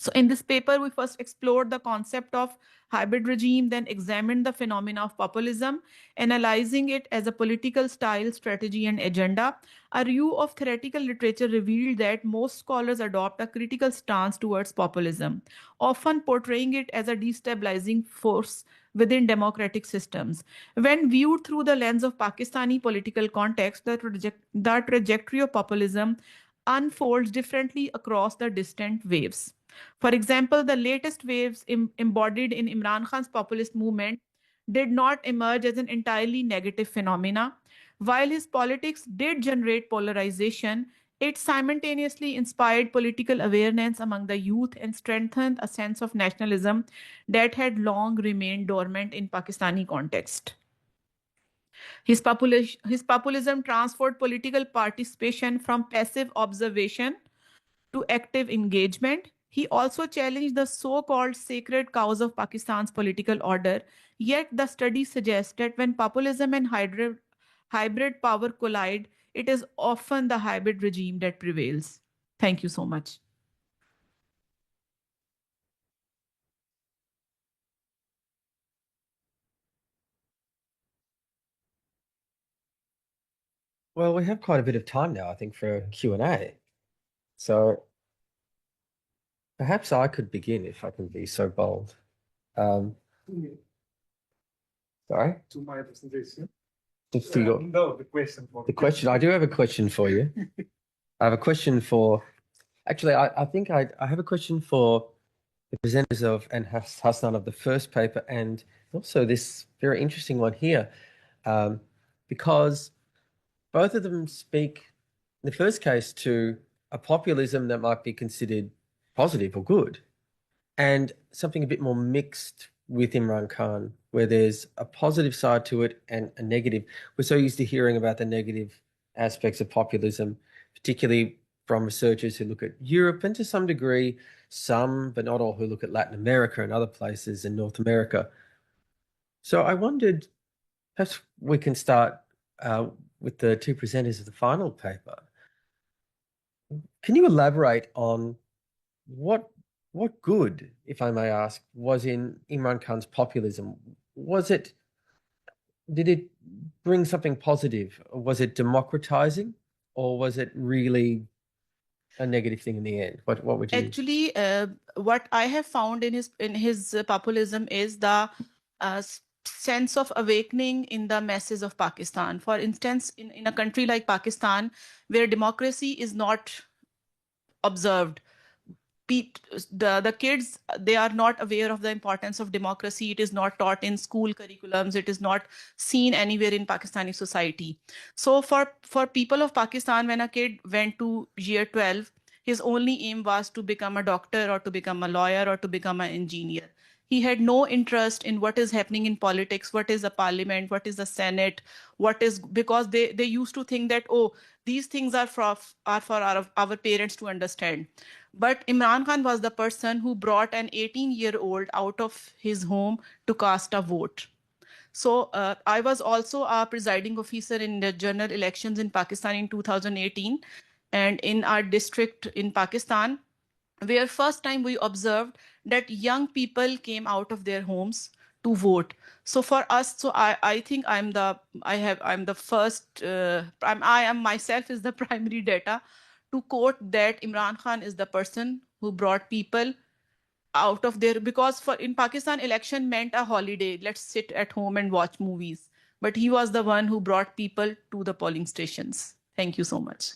So in this paper, we first explored the concept of hybrid regime, then examined the phenomena of populism, analyzing it as a political style, strategy, and agenda. A review of theoretical literature revealed that most scholars adopt a critical stance towards populism, often portraying it as a destabilizing force within democratic systems. When viewed through the lens of Pakistani political context, the trajectory of populism unfolds differently across the distant waves. For example, the latest waves embodied in Imran Khan's populist movement did not emerge as an entirely negative phenomena. While his politics did generate polarization, it simultaneously inspired political awareness among the youth and strengthened a sense of nationalism that had long remained dormant in Pakistani context. His populism transferred political participation from passive observation to active engagement. He also challenged the so called sacred cows of Pakistan's political order. Yet, the study suggests that when populism and hybrid power collide, it is often the hybrid regime that prevails. Thank you so much. Well, we have quite a bit of time now, I think, for Q&A. So perhaps I could begin if I can be so bold. Sorry? To my presentation. No, the question. The question, I do have a question for you. I have a question for, actually, I think I have a question for the presenters of and Hassan of the first paper, and also this very interesting one here, because both of them speak, in the first case, to a populism that might be considered positive or good, and something a bit more mixed with Imran Khan, where there's a positive side to it and a negative. We're so used to hearing about the negative aspects of populism, particularly from researchers who look at Europe and to some degree, some, but not all, who look at Latin America and other places in North America. So I wondered, perhaps we can start with the two presenters of the final paper. Can you elaborate on what good, if I may ask, was in Imran Khan's populism? Did it bring something positive? Was it democratizing, or was it really a negative thing in the end? What would you Actually, what I have found in his populism is the sense of awakening in the masses of Pakistan. For instance, in a country like Pakistan, where democracy is not observed, the kids, they are not aware of the importance of democracy. It is not taught in school curriculums. It is not seen anywhere in Pakistani society. So for people of Pakistan, when a kid went to year 12, his only aim was to become a doctor or to become a lawyer or to become an engineer. He had no interest in what is happening in politics, what is the parliament, what is the senate, because they used to think that, oh, these things are for our parents to understand. But Imran Khan was the person who brought an 18-year-old out of his home to cast a vote. So I was also a presiding officer in the general elections in Pakistan in 2018. And in our district in Pakistan, where first time we observed that young people came out of their homes to vote. So for us, so I think I am the first, I am myself is the primary data to quote that Imran Khan is the person who brought people out of there, because for in Pakistan, election meant a holiday. Let's sit at home and watch movies. But he was the one who brought people to the polling stations. Thank you so much.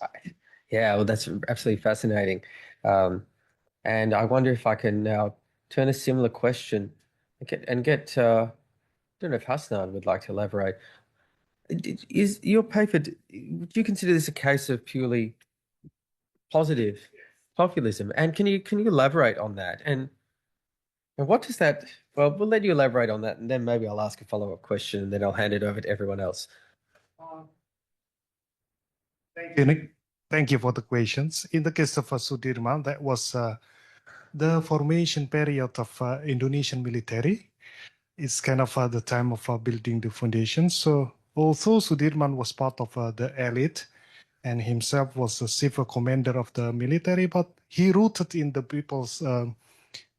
Yeah, well, that's absolutely fascinating. And I wonder if I can now turn a similar question and get I don't know if Hassan would like to elaborate. Is your paper, would you consider this a case of purely positive populism? And can you elaborate on that? And what does that, well, we'll let you elaborate on that, and then maybe I'll ask a follow-up question, and then I'll hand it over to everyone else. Thank you, Nick. Thank you for the questions. In the case of Sudirman, that was the formation period of Indonesian military. It's kind of the time of building the foundation. So although Sudirman was part of the elite and himself was a civil commander of the military, but he rooted in the people's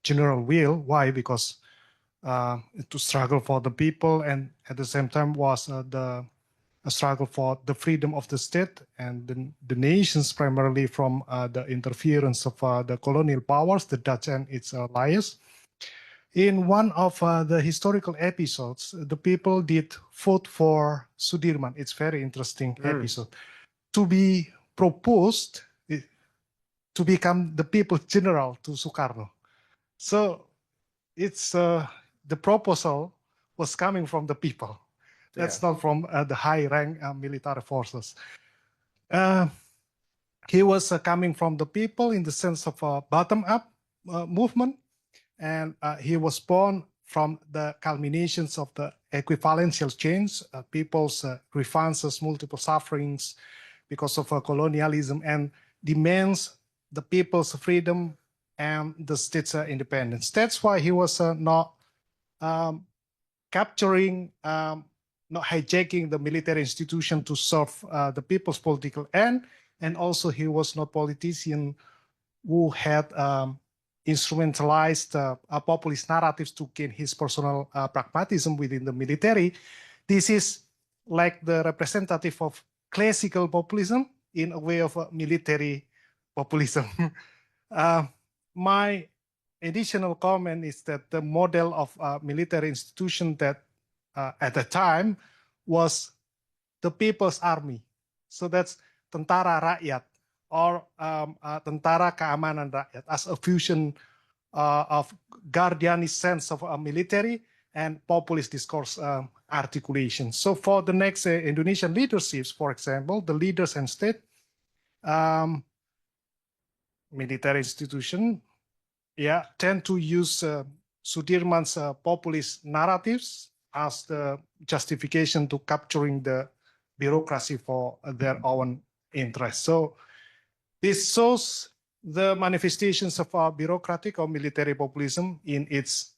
general will. Why? Because to struggle for the people, and at the same time was a struggle for the freedom of the state and the nations, primarily from the interference of the colonial powers, the Dutch and its allies. In one of the historical episodes, the people did vote for Sudirman. It's very interesting episode. To be proposed to become the people's general to Sukarno. So it's the proposal was coming from the people. That's not from the high rank military forces. He was coming from the people in the sense of a bottom-up movement, and he was born from the culminations of the equivalential change, people's grievances, multiple sufferings because of colonialism, and demands the people's freedom and the state's independence. That's why he was not capturing, not hijacking the military institution to serve the people's political end, and also he was not a politician who had instrumentalized populist narratives to gain his personal pragmatism within the military. This is like the representative of classical populism in a way of military populism. My additional comment is that the model of military institution that at the time was the people's army. So that's tentara rakyat, or tentara keamanan rakyat, as a fusion of guardianist sense of military and populist discourse articulation. So for the next Indonesian leaderships, for example, the leaders and state, military institution, tend to use Sudirman's populist narratives as the justification to capturing the bureaucracy for their own interests. So this shows the manifestations of bureaucratic or military populism in its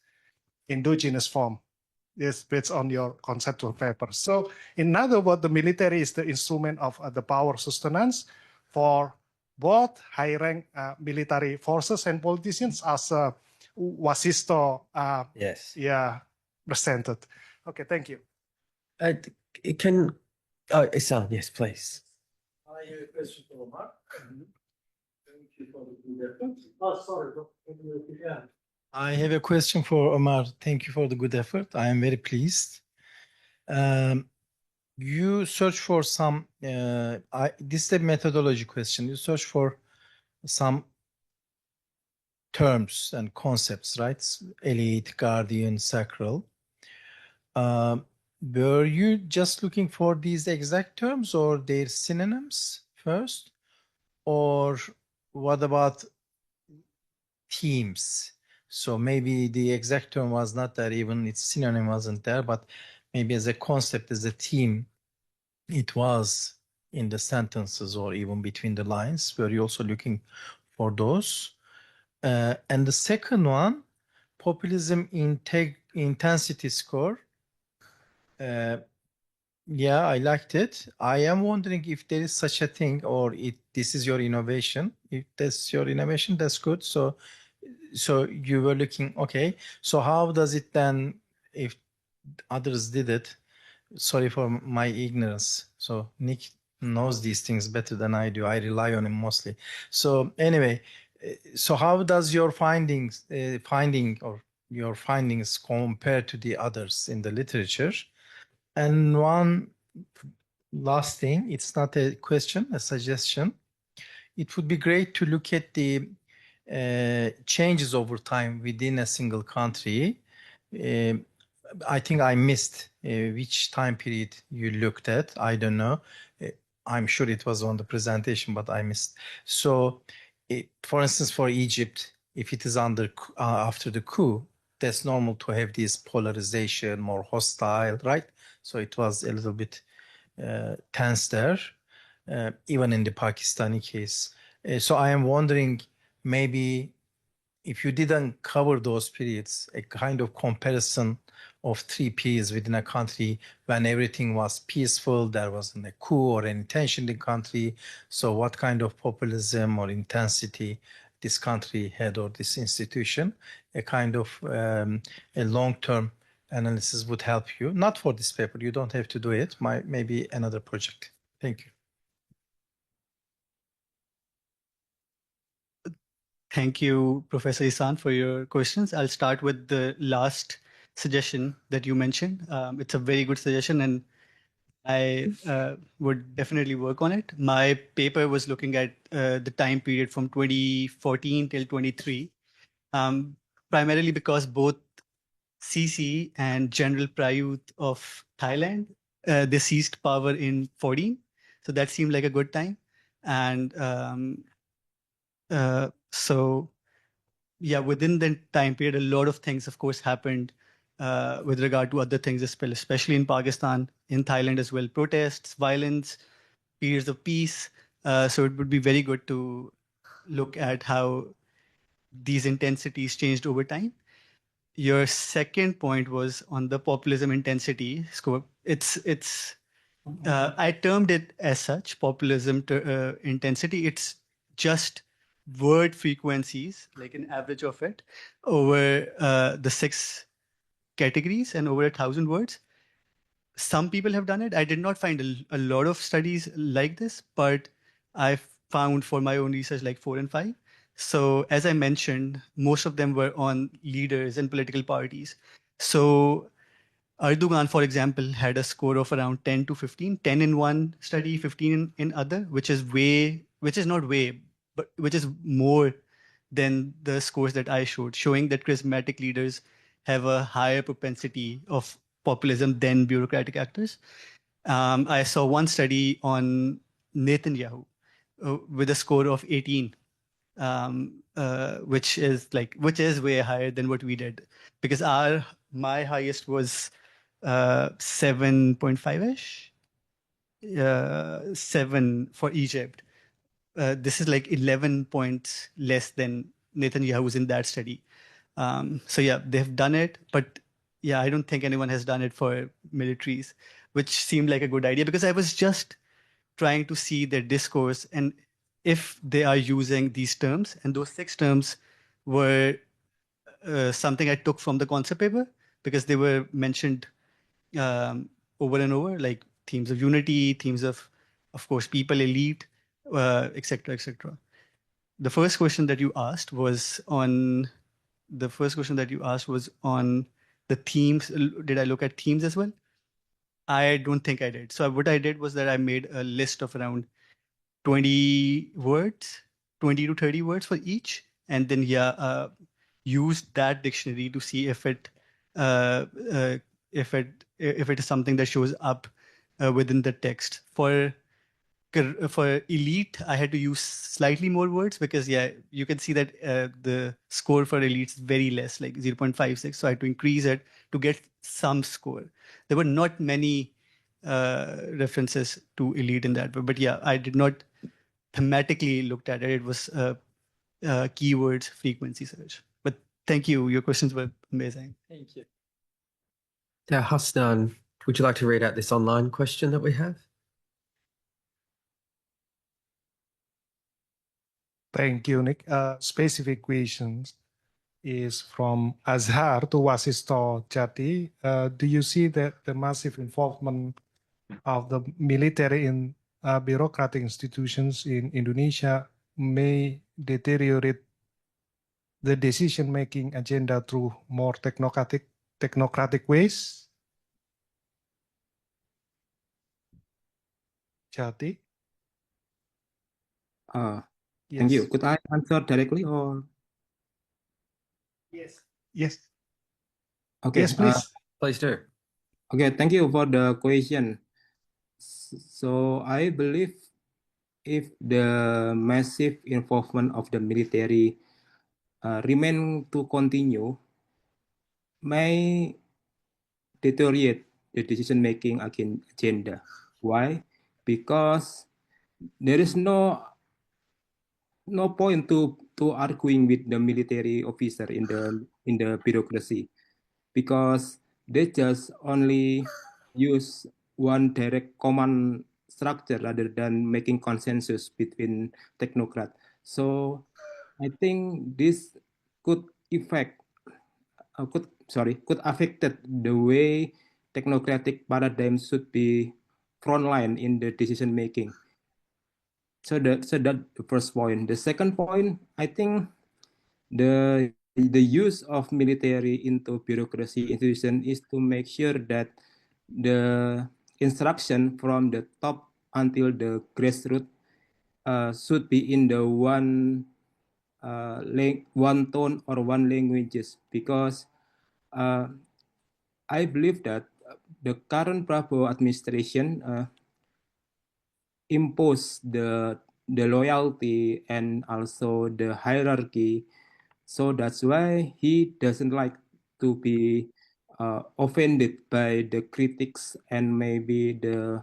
endogenous form. This based on your conceptual paper. So in other words, the military is the instrument of the power sustenance for both high-rank military forces and politicians, as Wasisto presented. Okay, thank you. Isan, yes, please. I have a question for Omar. Thank you for the good effort. Oh, sorry. I have a question for Omar. Thank you for the good effort. I am very pleased. You search for some, this is a methodology question. You search for some terms and concepts, right? Elite, guardian, sacral. Were you just looking for these exact terms or their synonyms first? Or what about themes? So maybe the exact term was not there, even its synonym wasn't there, but maybe as a concept, as a theme, it was in the sentences or even between the lines. Were you also looking for those? And the second one, populism intensity score. Yeah, I liked it. I am wondering if there is such a thing, or this is your innovation. If that's your innovation, that's good. So you were looking, okay. So how does it then, if others did it? Sorry for my ignorance. So Nick knows these things better than I do. I rely on him mostly. So anyway, so how does your findings compare to the others in the literature? And one last thing, it's not a question, a suggestion. It would be great to look at the changes over time within a single country. I think I missed which time period you looked at. I don't know. I'm sure it was on the presentation, but I missed. So, for instance, for Egypt, if it is after the coup, that's normal to have this polarization, more hostile, right? So it was a little bit tense there, even in the Pakistani case. So I am wondering, maybe if you didn't cover those periods, a kind of comparison of 3 periods within a country when everything was peaceful, there wasn't a coup or any tension in the country. So what kind of populism or intensity this country had or this institution, a kind of a long-term analysis would help you. Not for this paper, you don't have to do it, maybe another project. Thank you. Thank you, Professor Isan, for your questions. I'll start with the last suggestion that you mentioned. It's a very good suggestion, and I would definitely work on it. My paper was looking at the time period from 2014 till 23, primarily because both CC and General Prayut of Thailand, they seized power in 14. So that seemed like a good time. And so, yeah, within the time period, a lot of things, of course, happened with regard to other things, especially in Pakistan, in Thailand as well. Protests, violence, periods of peace. So it would be very good to look at how these intensities changed over time. Your second point was on the populism intensity score. I termed it as such, populism intensity. It's just word frequencies, like an average of it, over the 6 categories and over 1,000 words. Some people have done it. I did not find a lot of studies like this, but I found for my own research like 4 and 5. So as I mentioned, most of them were on leaders and political parties. So Erdogan, for example, had a score of around 10 to 15, 10 in one study, 15 in other, which is not way, but which is more than the scores that I showed, showing that charismatic leaders have a higher propensity of populism than bureaucratic actors. I saw one study on Netanyahu with a score of 18, which is way higher than what we did, because my highest was 7.5-ish, 7 for Egypt. This is like 11 points less than Netanyahu's in that study. So yeah, they've done it, but yeah, I don't think anyone has done it for militaries, which seemed like a good idea, because I was just trying to see their discourse and if they are using these terms, and those 6 terms were something I took from the concept paper, because they were mentioned over and over, like themes of unity, themes of course, people, elite, etc., etc. The first question that you asked was on the themes. Did I look at themes as well? I don't think I did. So what I did was that I made a list of around 20 words, 20 to 30 words for each, and then used that dictionary to see if it is something that shows up within the text. For elite, I had to use slightly more words, because you can see that the score for elite is very less, like 0.56. So I had to increase it to get some score. There were not many references to elite in that, but yeah, I did not thematically looked at it. It was keywords frequency search. But thank you. Your questions were amazing. Thank you. Now, Hasnan, would you like to read out this online question that we have? Thank you, Nick. Specific questions is from Azhar to Wasisto Jati. Do you see that the massive involvement of the military in bureaucratic institutions in Indonesia may deteriorate the decision-making agenda through more technocratic ways? Jati? Thank you. Yes. Could I answer directly or? Yes. Yes. Okay. Yes, please. Please do. Okay, thank you for the question. So I believe if the massive involvement of the military remain to continue, may deteriorate the decision-making agenda. Why? Because there is no point to arguing with the military officer in the bureaucracy, because they just only use one direct command structure rather than making consensus between technocrats. So I think this could affect could affect the way technocratic paradigm should be frontline in the decision making. So that the first point. The second point, I think the use of military into bureaucracy institution is to make sure that the instruction from the top until the grassroots should be in the one tone or one languages, because I believe that the current Prabowo administration impose the loyalty and also the hierarchy. So that's why he doesn't like to be offended by the critics and maybe the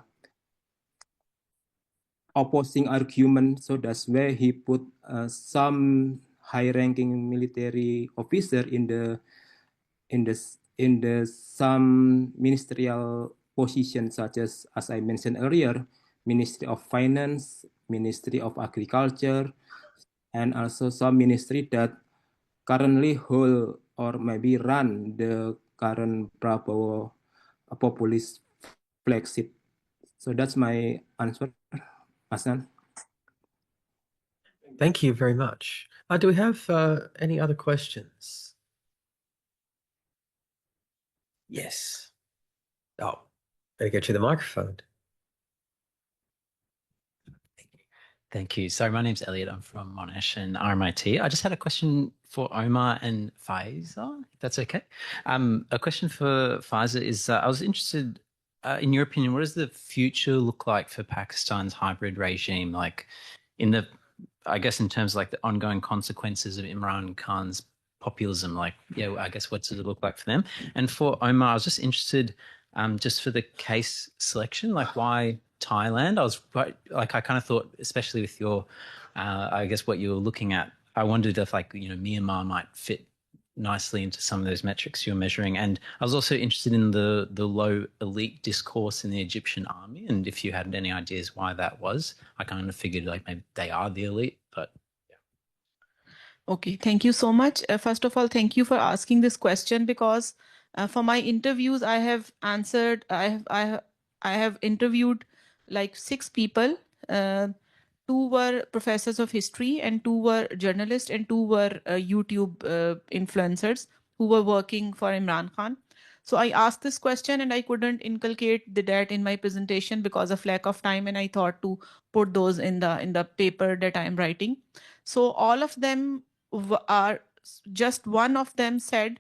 opposing argument. So that's why he put some high-ranking military officer in the some ministerial positions, such as I mentioned earlier, Ministry of Finance, Ministry of Agriculture, and also some ministry that currently hold or maybe run the current Prabowo populist flagship. So that's my answer, Hasan. Thank you very much. Do we have any other questions? Yes. Oh, better get you the microphone. Thank you. So my name's Elliot. I'm from Monash and RMIT. I just had a question for Omar and Faiza, if that's okay. A question for Faiza is, I was interested, in your opinion, what does the future look like for Pakistan's hybrid regime? Like I guess in terms of like the ongoing consequences of Imran Khan's populism, like, yeah, I guess what does it look like for them? And for Omar, I was just interested, just for the case selection, like why Thailand? I kind of thought, especially with your, I guess what you were looking at, I wondered if like, Myanmar might fit nicely into some of those metrics you're measuring. And I was also interested in the low elite discourse in the Egyptian army, and if you had any ideas why that was. I kind of figured like maybe they are the elite, but yeah. Okay, thank you so much. First of all, thank you for asking this question, because for my interviews, I have interviewed like 6 people. 2 were professors of history and 2 were journalists and 2 were YouTube influencers who were working for Imran Khan. So I asked this question and I couldn't inculcate that in my presentation because of lack of time, and I thought to put those in the paper that I am writing. So all of them are, just one of them said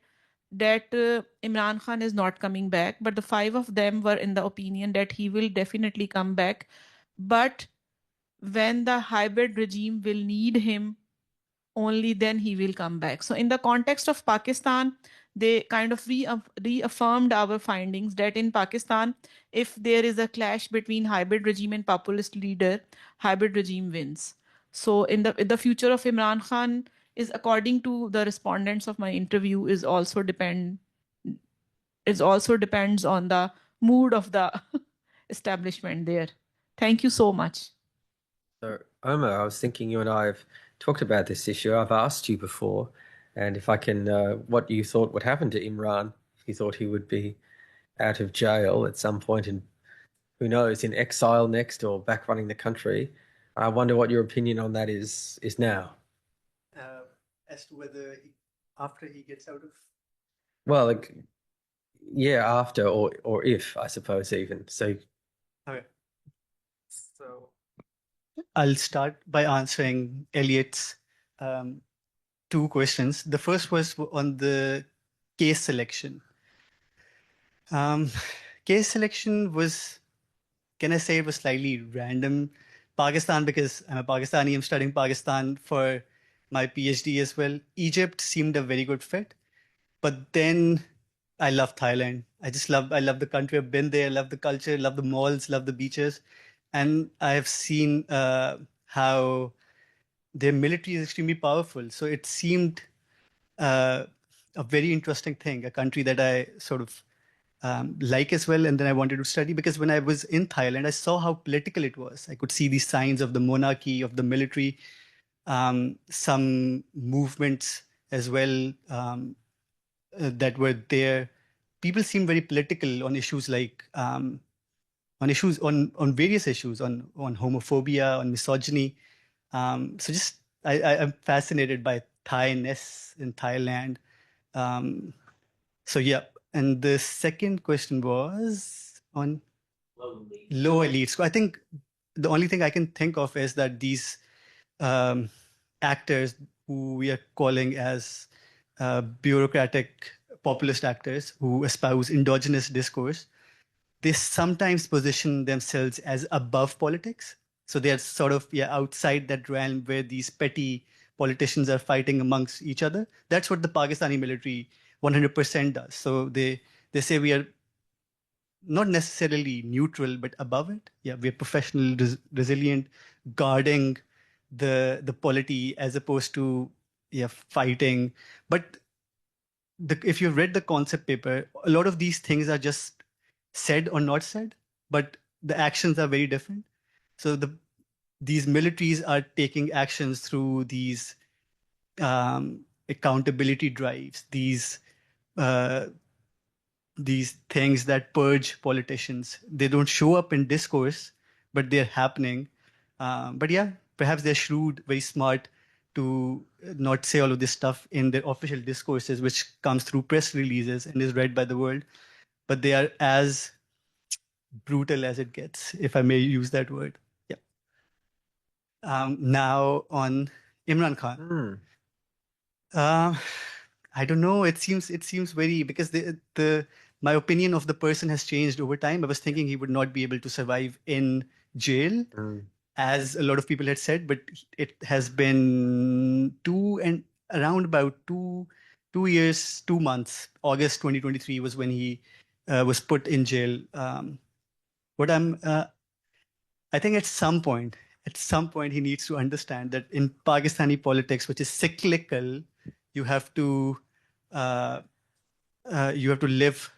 that Imran Khan is not coming back, but the 5 of them were in the opinion that he will definitely come back, but when the hybrid regime will need him, only then he will come back. So in the context of Pakistan, they kind of reaffirmed our findings that in Pakistan, if there is a clash between hybrid regime and populist leader, hybrid regime wins. So in the future of Imran Khan is, according to the respondents of my interview, is also depends on the mood of the establishment there. Thank you so much. So, Omar, I was thinking you and I have talked about this issue. I've asked you before, and if I can, what you thought would happen to Imran, if you thought he would be out of jail at some point and who knows, in exile next or back running the country. I wonder what your opinion on that is now. As to whether after he gets out of... Well, yeah, after or if, I suppose, even. So, okay. So I'll start by answering Elliot's 2 questions. The first was on the case selection. Case selection was, can I say it was slightly random? Pakistan, because I'm a Pakistani, I'm studying Pakistan for my PhD as well. Egypt seemed a very good fit, but then I love Thailand. I love the country. I've been there, love the culture, love the malls, love the beaches. And I've seen how their military is extremely powerful. So it seemed a very interesting thing, a country that I sort of like as well. And then I wanted to study, because when I was in Thailand, I saw how political it was. I could see the signs of the monarchy, of the military. some movements as well that were there. People seem very political on issues like on various issues on homophobia, on misogyny. So just I'm fascinated by Thai-ness in Thailand. So yeah, and the second question was on low elites. So I think the only thing I can think of is that these actors who we are calling as bureaucratic populist actors who espouse endogenous discourse, they sometimes position themselves as above politics. So they are sort of outside that realm where these petty politicians are fighting amongst each other. That's what the Pakistani military 100% does. So they say we are not necessarily neutral, but above it. Yeah, we're professional, resilient, guarding the polity as opposed to fighting. But if you've read the concept paper, a lot of these things are just said or not said, but the actions are very different. So these militaries are taking actions through these accountability drives, these things that purge politicians. They don't show up in discourse, but they're happening. But yeah, perhaps they're shrewd, very smart to not say all of this stuff in their official discourses, which comes through press releases and is read by the world. But they are as brutal as it gets, if I may use that word. Yeah. Now on Imran Khan. I don't know. It seems very, because my opinion of the person has changed over time. I was thinking he would not be able to survive in jail, as a lot of people had said, but it has been around about two years, 2 months. August 2023 was when he was put in jail. I think at some point he needs to understand that in Pakistani politics, which is cyclical, you have to live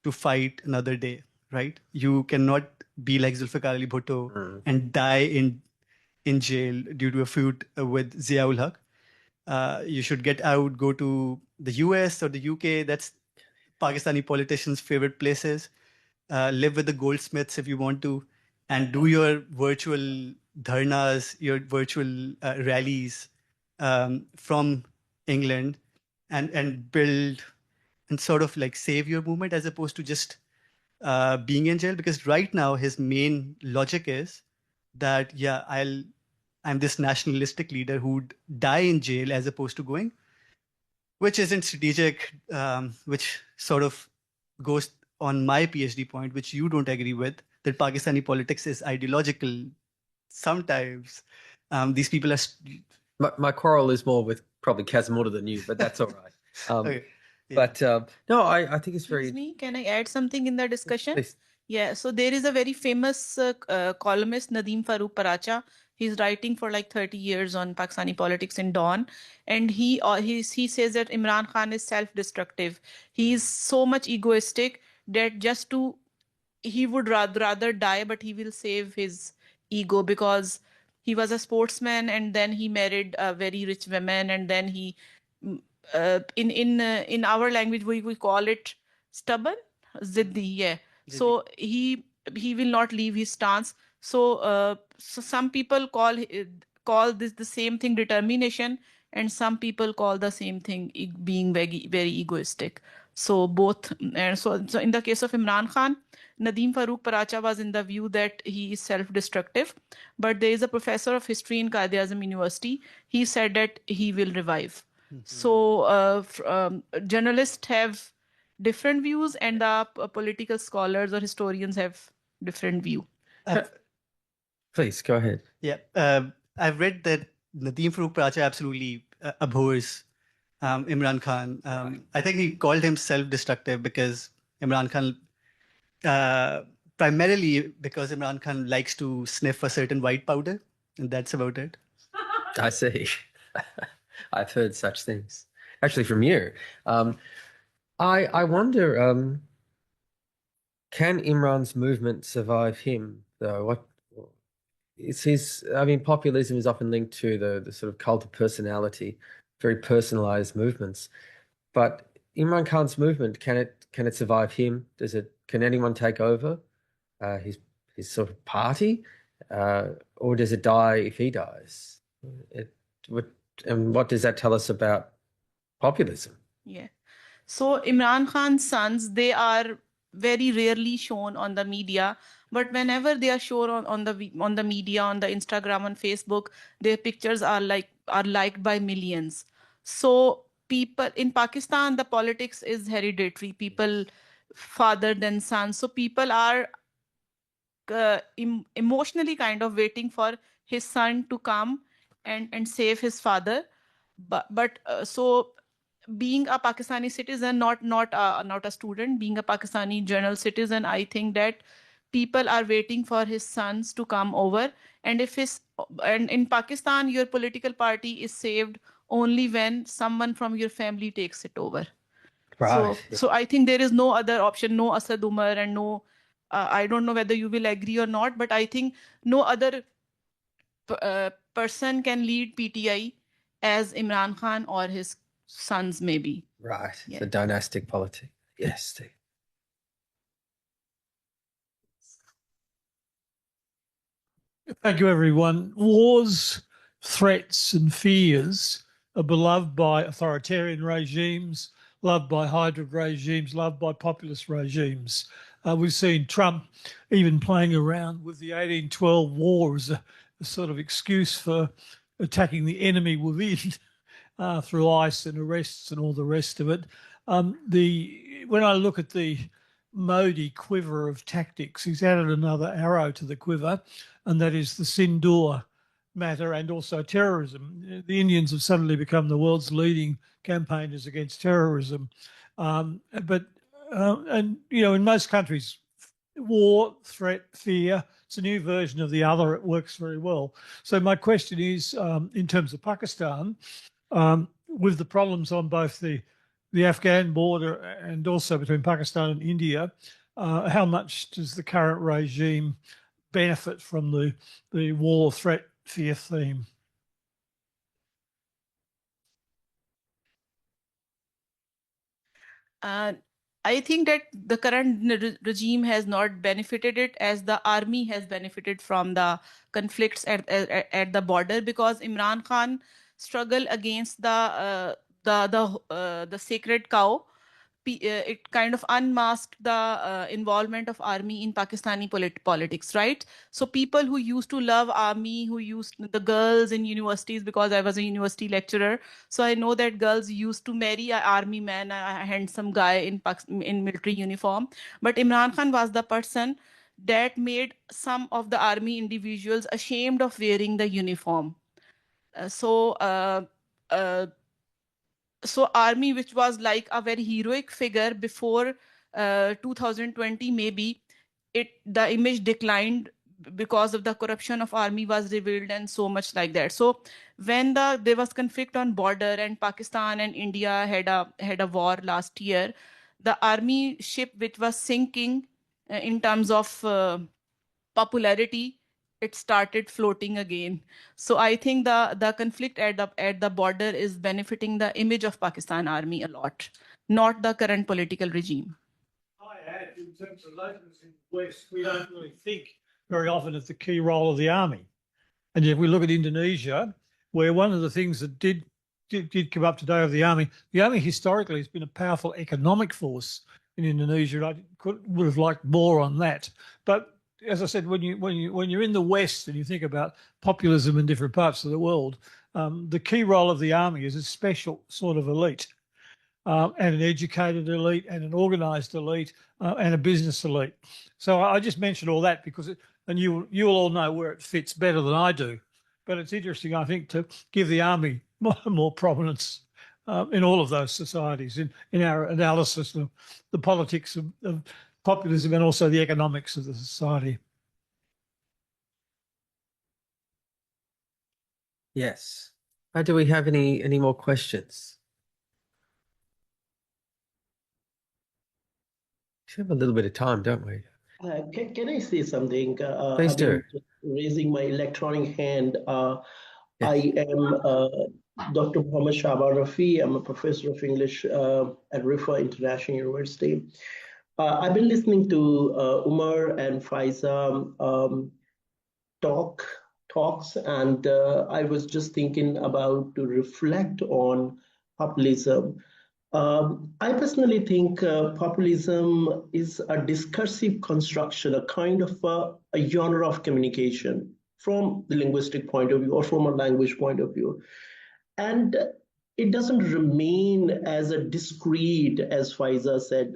to fight another day, right? You cannot be like Zulfikar Ali Bhutto and die in jail due to a feud with Ziaul Haq. You should get out, go to the US or the UK. That's Pakistani politicians' favorite places. Live with the goldsmiths if you want to, and do your virtual dharnas, your virtual rallies from England, and build and sort of like save your movement, as opposed to just being in jail. Because right now his main logic is that I'm this nationalistic leader who'd die in jail as opposed to going, which isn't strategic, which sort of goes on my PhD point, which you don't agree with, that Pakistani politics is ideological. Sometimes these people are... My quarrel is more with probably Kazimoto than you, but that's all right. Okay. Yeah. But no, I think it's very... Excuse me, can I add something in the discussion? Please. Yeah, so there is a very famous columnist, Nadeem Farooq Paracha. He's writing for like 30 years on Pakistani politics in Dawn. And he says that Imran Khan is self-destructive. He's so much egoistic that he would rather die, but he will save his ego, because he was a sportsman and then he married a very rich woman, and then he in our language we call it stubborn, ziddi. Yeah. So he will not leave his stance. So some people call this the same thing determination, and some people call the same thing being very, very egoistic. So both. And so in the case of Imran Khan, Nadeem Farooq Paracha was in the view that he is self-destructive, but there is a professor of history in Quaid-e-Azam University. He said that he will revive. So journalists have different views, and the political scholars or historians have different view. Please go ahead. Yeah, I've read that Nadeem Farooq Paracha absolutely abhors Imran Khan. I think he called him self-destructive because Imran Khan, primarily because Imran Khan likes to sniff a certain white powder, and that's about it. I see. I've heard such things, actually, from you. I wonder, can Imran's movement survive him, though? it's his, I mean, populism is often linked to the sort of cult of personality, very personalized movements. But Imran Khan's movement, can it survive him? Can anyone take over his sort of party? Or does it die if he dies? And what does that tell us about populism? Yeah. So Imran Khan's sons, they are very rarely shown on the media, but whenever they are shown on the media, on the Instagram, on Facebook, their pictures are liked by millions. So people in Pakistan, the politics is hereditary. People father then son. So people are emotionally kind of waiting for his son to come and save his father. But so being a Pakistani citizen, not a student, being a Pakistani general citizen, I think that people are waiting for his sons to come over. And if his and in Pakistan, your political party is saved only when someone from your family takes it over. Right. So I think there is no other option, no Asad Umar, and no, I don't know whether you will agree or not, but I think no other person can lead PTI as Imran Khan or his sons, maybe. Right. Yeah. The dynastic politics. Yes, Steve. Thank you, everyone. Wars, threats, and fears are beloved by authoritarian regimes, loved by hybrid regimes, loved by populist regimes. We've seen Trump even playing around with the 1812 war as a sort of excuse for attacking the enemy within through ICE and arrests and all the rest of it. When I look at the Modi quiver of tactics, he's added another arrow to the quiver, and that is the Sindoor matter and also terrorism. The Indians have suddenly become the world's leading campaigners against terrorism. And in most countries, war, threat, fear, it's a new version of the other. It works very well. So my question is, in terms of Pakistan, with the problems on both the Afghan border and also between Pakistan and India, how much does the current regime benefit from the war, threat, fear theme? I think that the current regime has not benefited it as the army has benefited from the conflicts at the border, because Imran Khan struggle against the sacred cow. It kind of unmasked the involvement of army in Pakistani politics, right? So people who used to love army, who used the girls in universities, because I was a university lecturer, so I know that girls used to marry an army man, a handsome guy in military uniform. But Imran Khan was the person that made some of the army individuals ashamed of wearing the uniform. Uh, so. Uh, uh, so army, which was like a very heroic figure before 2020, maybe the image declined because of the corruption of army was revealed and so much like that. So when there was conflict on border and Pakistan and India had a war last year, the army ship which was sinking in terms of popularity, it started floating again. So I think the conflict at the border is benefiting the image of Pakistan army a lot, not the current political regime. I add, in terms of locals in the West, we don't really think very often of the key role of the army. And yet we look at Indonesia, where one of the things that did come up today of the army historically has been a powerful economic force in Indonesia. I would have liked more on that. But as I said, when you're in the West and you think about populism in different parts of the world, the key role of the army is a special sort of elite, and an educated elite, and an organised elite, and a business elite. So I just mentioned all that because, and you'll all know where it fits better than I do. But it's interesting, I think, to give the army more prominence in all of those societies, in our analysis of the politics of populism and also the economics of the society. Yes. Do we have any more questions? We have a little bit of time, don't we? Can I say something? Please do. raising my electronic hand. I am Dr. Muhammad Shaban Rafi. I'm a professor of English at Rifa International University. I've been listening to Umar and Faiza talks, and I was just thinking about to reflect on populism. I personally think populism is a discursive construction, a kind of a genre of communication from the linguistic point of view or from a language point of view. And it doesn't remain as a discrete, as Faiza said,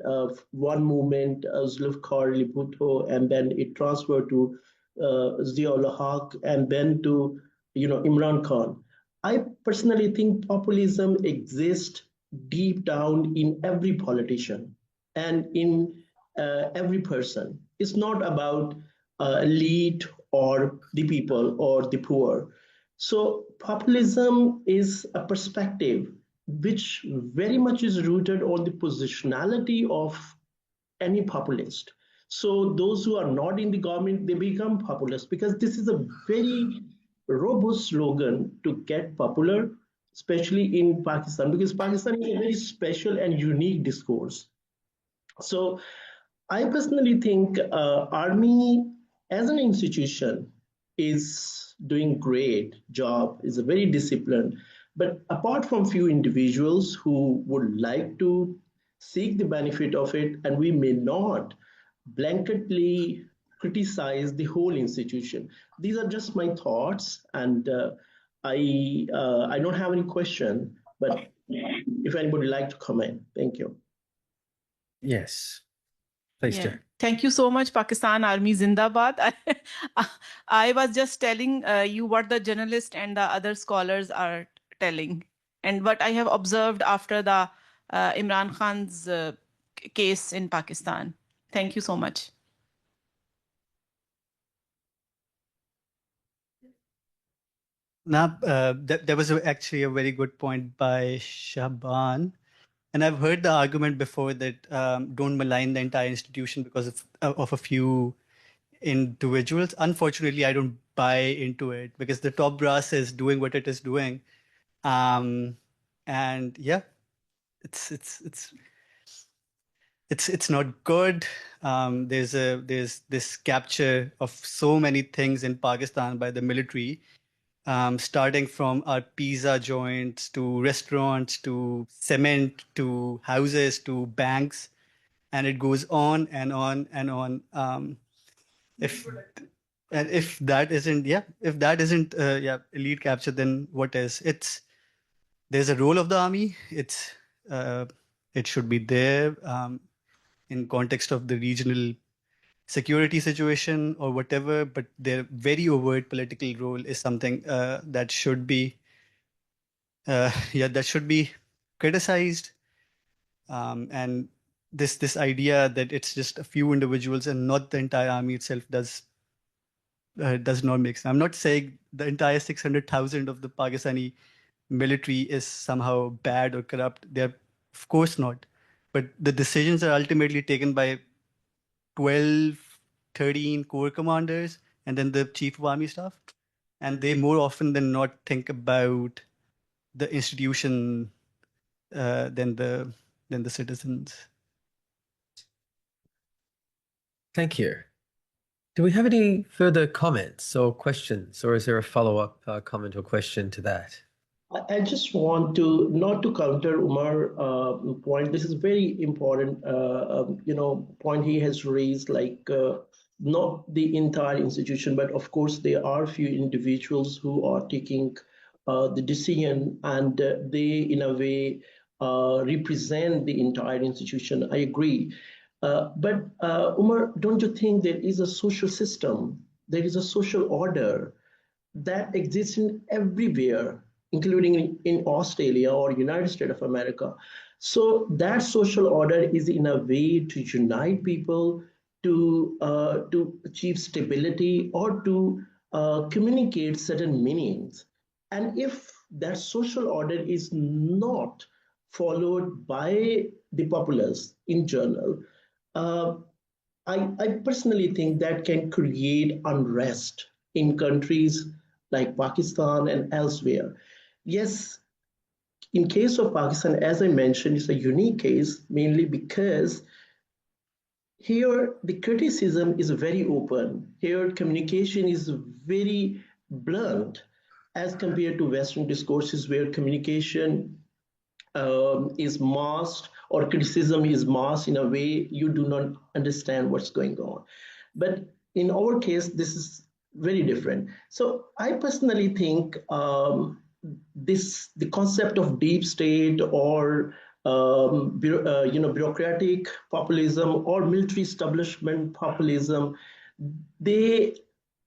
one movement, Zulfikar Bhutto, and then it transferred to Ziaul Haq, and then to Imran Khan. I personally think populism exists deep down in every politician and in every person. It's not about elite or the people or the poor. So populism is a perspective which very much is rooted on the positionality of any populist. So those who are not in the government, they become populist, because this is a very robust slogan to get popular, especially in Pakistan, because Pakistan is a very special and unique discourse. So I personally think army as an institution is doing great job, is a very disciplined. But apart from few individuals who would like to seek the benefit of it, and we may not blanketly criticize the whole institution. These are just my thoughts, and I don't have any question, but if anybody like to comment, thank you. Yes. Please do. Thank you so much, Pakistan Army Zindabad. I was just telling you what the journalist and the other scholars are telling, and what I have observed after the Imran Khan's case in Pakistan. Thank you so much. Now, there was actually a very good point by Shaban. And I've heard the argument before that don't malign the entire institution because of a few individuals. Unfortunately, I don't buy into it because the top brass is doing what it is doing. And yeah, it's not good. There's this capture of so many things in Pakistan by the military. Starting from our pizza joints to restaurants to cement to houses to banks, and it goes on and on and on. If that isn't elite capture, then what is? There's a role of the army. It should be there in context of the regional security situation or whatever, but their very overt political role is something that should be criticized. And this idea that it's just a few individuals and not the entire army itself does not make sense. I'm not saying the entire 600,000 of the Pakistani military is somehow bad or corrupt. They're of course not, but the decisions are ultimately taken by 12, 13 corps commanders, and then the chief of army staff. And they more often than not think about the institution than the citizens. Thank you. Do we have any further comments or questions, or is there a follow-up comment or question to that? I just want to not to counter Umar point. This is very important, point he has raised. Like not the entire institution, but of course there are few individuals who are taking the decision, and they in a way represent the entire institution. I agree, but Umar, don't you think there is a social system, there is a social order that exists in everywhere, including in Australia or United States of America? So that social order is in a way to unite people, to achieve stability, or to communicate certain meanings. And if that social order is not followed by the populace in general, I personally think that can create unrest in countries like Pakistan and elsewhere. Yes, in case of Pakistan, as I mentioned, it's a unique case, mainly because here the criticism is very open. Here communication is very blunt as compared to Western discourses where communication is masked or criticism is masked in a way you do not understand what's going on. But in our case, this is very different. So I personally think the concept of deep state or bureaucratic populism or military establishment populism, they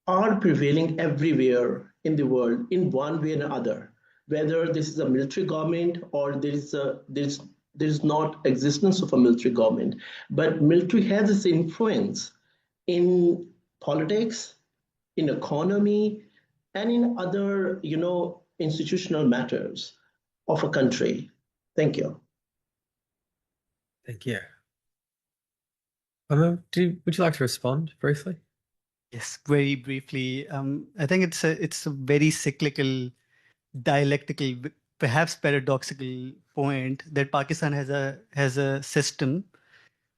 are prevailing everywhere in the world in one way or another, whether this is a military government or there's not existence of a military government. But military has its influence in politics, in economy, and in other, institutional matters of a country. Thank you. Thank you. Would you like to respond briefly? Yes, very briefly. I think it's a very cyclical, dialectical, perhaps paradoxical point that Pakistan has a system,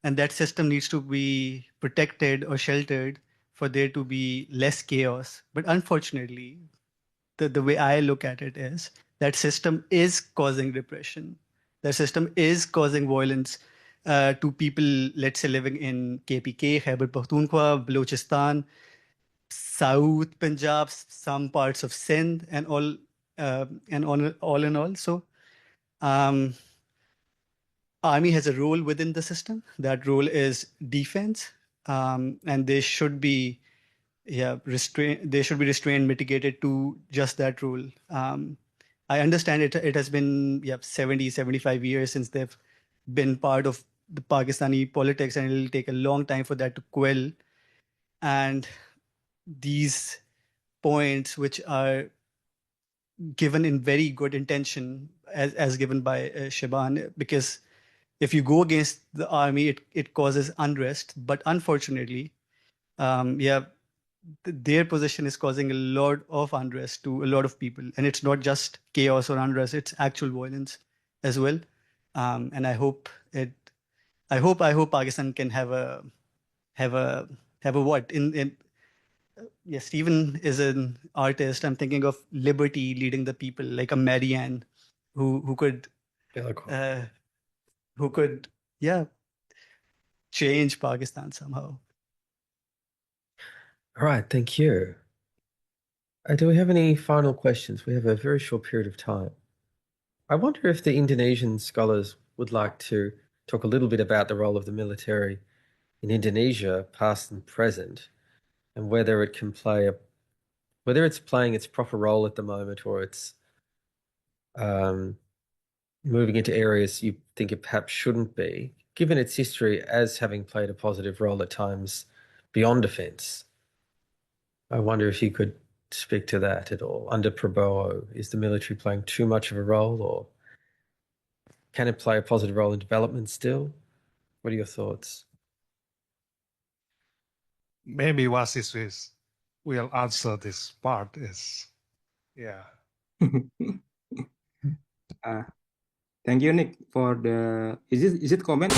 and that system needs to be protected or sheltered for there to be less chaos. But unfortunately, the way I look at it is that system is causing repression. That system is causing violence to people, let's say, living in KPK, Khyber Pakhtunkhwa, Balochistan, South Punjab, some parts of Sindh, and all in all. So, army has a role within the system. That role is defense, and they should be restrained. They should be restrained, mitigated to just that role. I understand it has been 70, 75 years since they've been part of the Pakistani politics, and it'll take a long time for that to quell. And these points, which are given in very good intention, as given by Shaban, because if you go against the army, it causes unrest. But unfortunately, their position is causing a lot of unrest to a lot of people, and it's not just chaos or unrest; it's actual violence as well. And I hope Pakistan can have a what in yes, Stephen is an artist. I'm thinking of liberty leading the people, like a Marianne, who could change Pakistan somehow. All right, thank you. Do we have any final questions? We have a very short period of time. I wonder if the Indonesian scholars would like to talk a little bit about the role of the military in Indonesia, past and present, and whether it can play whether it's playing its proper role at the moment, or it's moving into areas you think it perhaps shouldn't be, given its history as having played a positive role at times beyond defense. I wonder if you could speak to that at all. Under Prabowo, is the military playing too much of a role, or can it play a positive role in development still? What are your thoughts? Maybe Wasis will answer this part. Thank you, Nick, for the. Is it comment?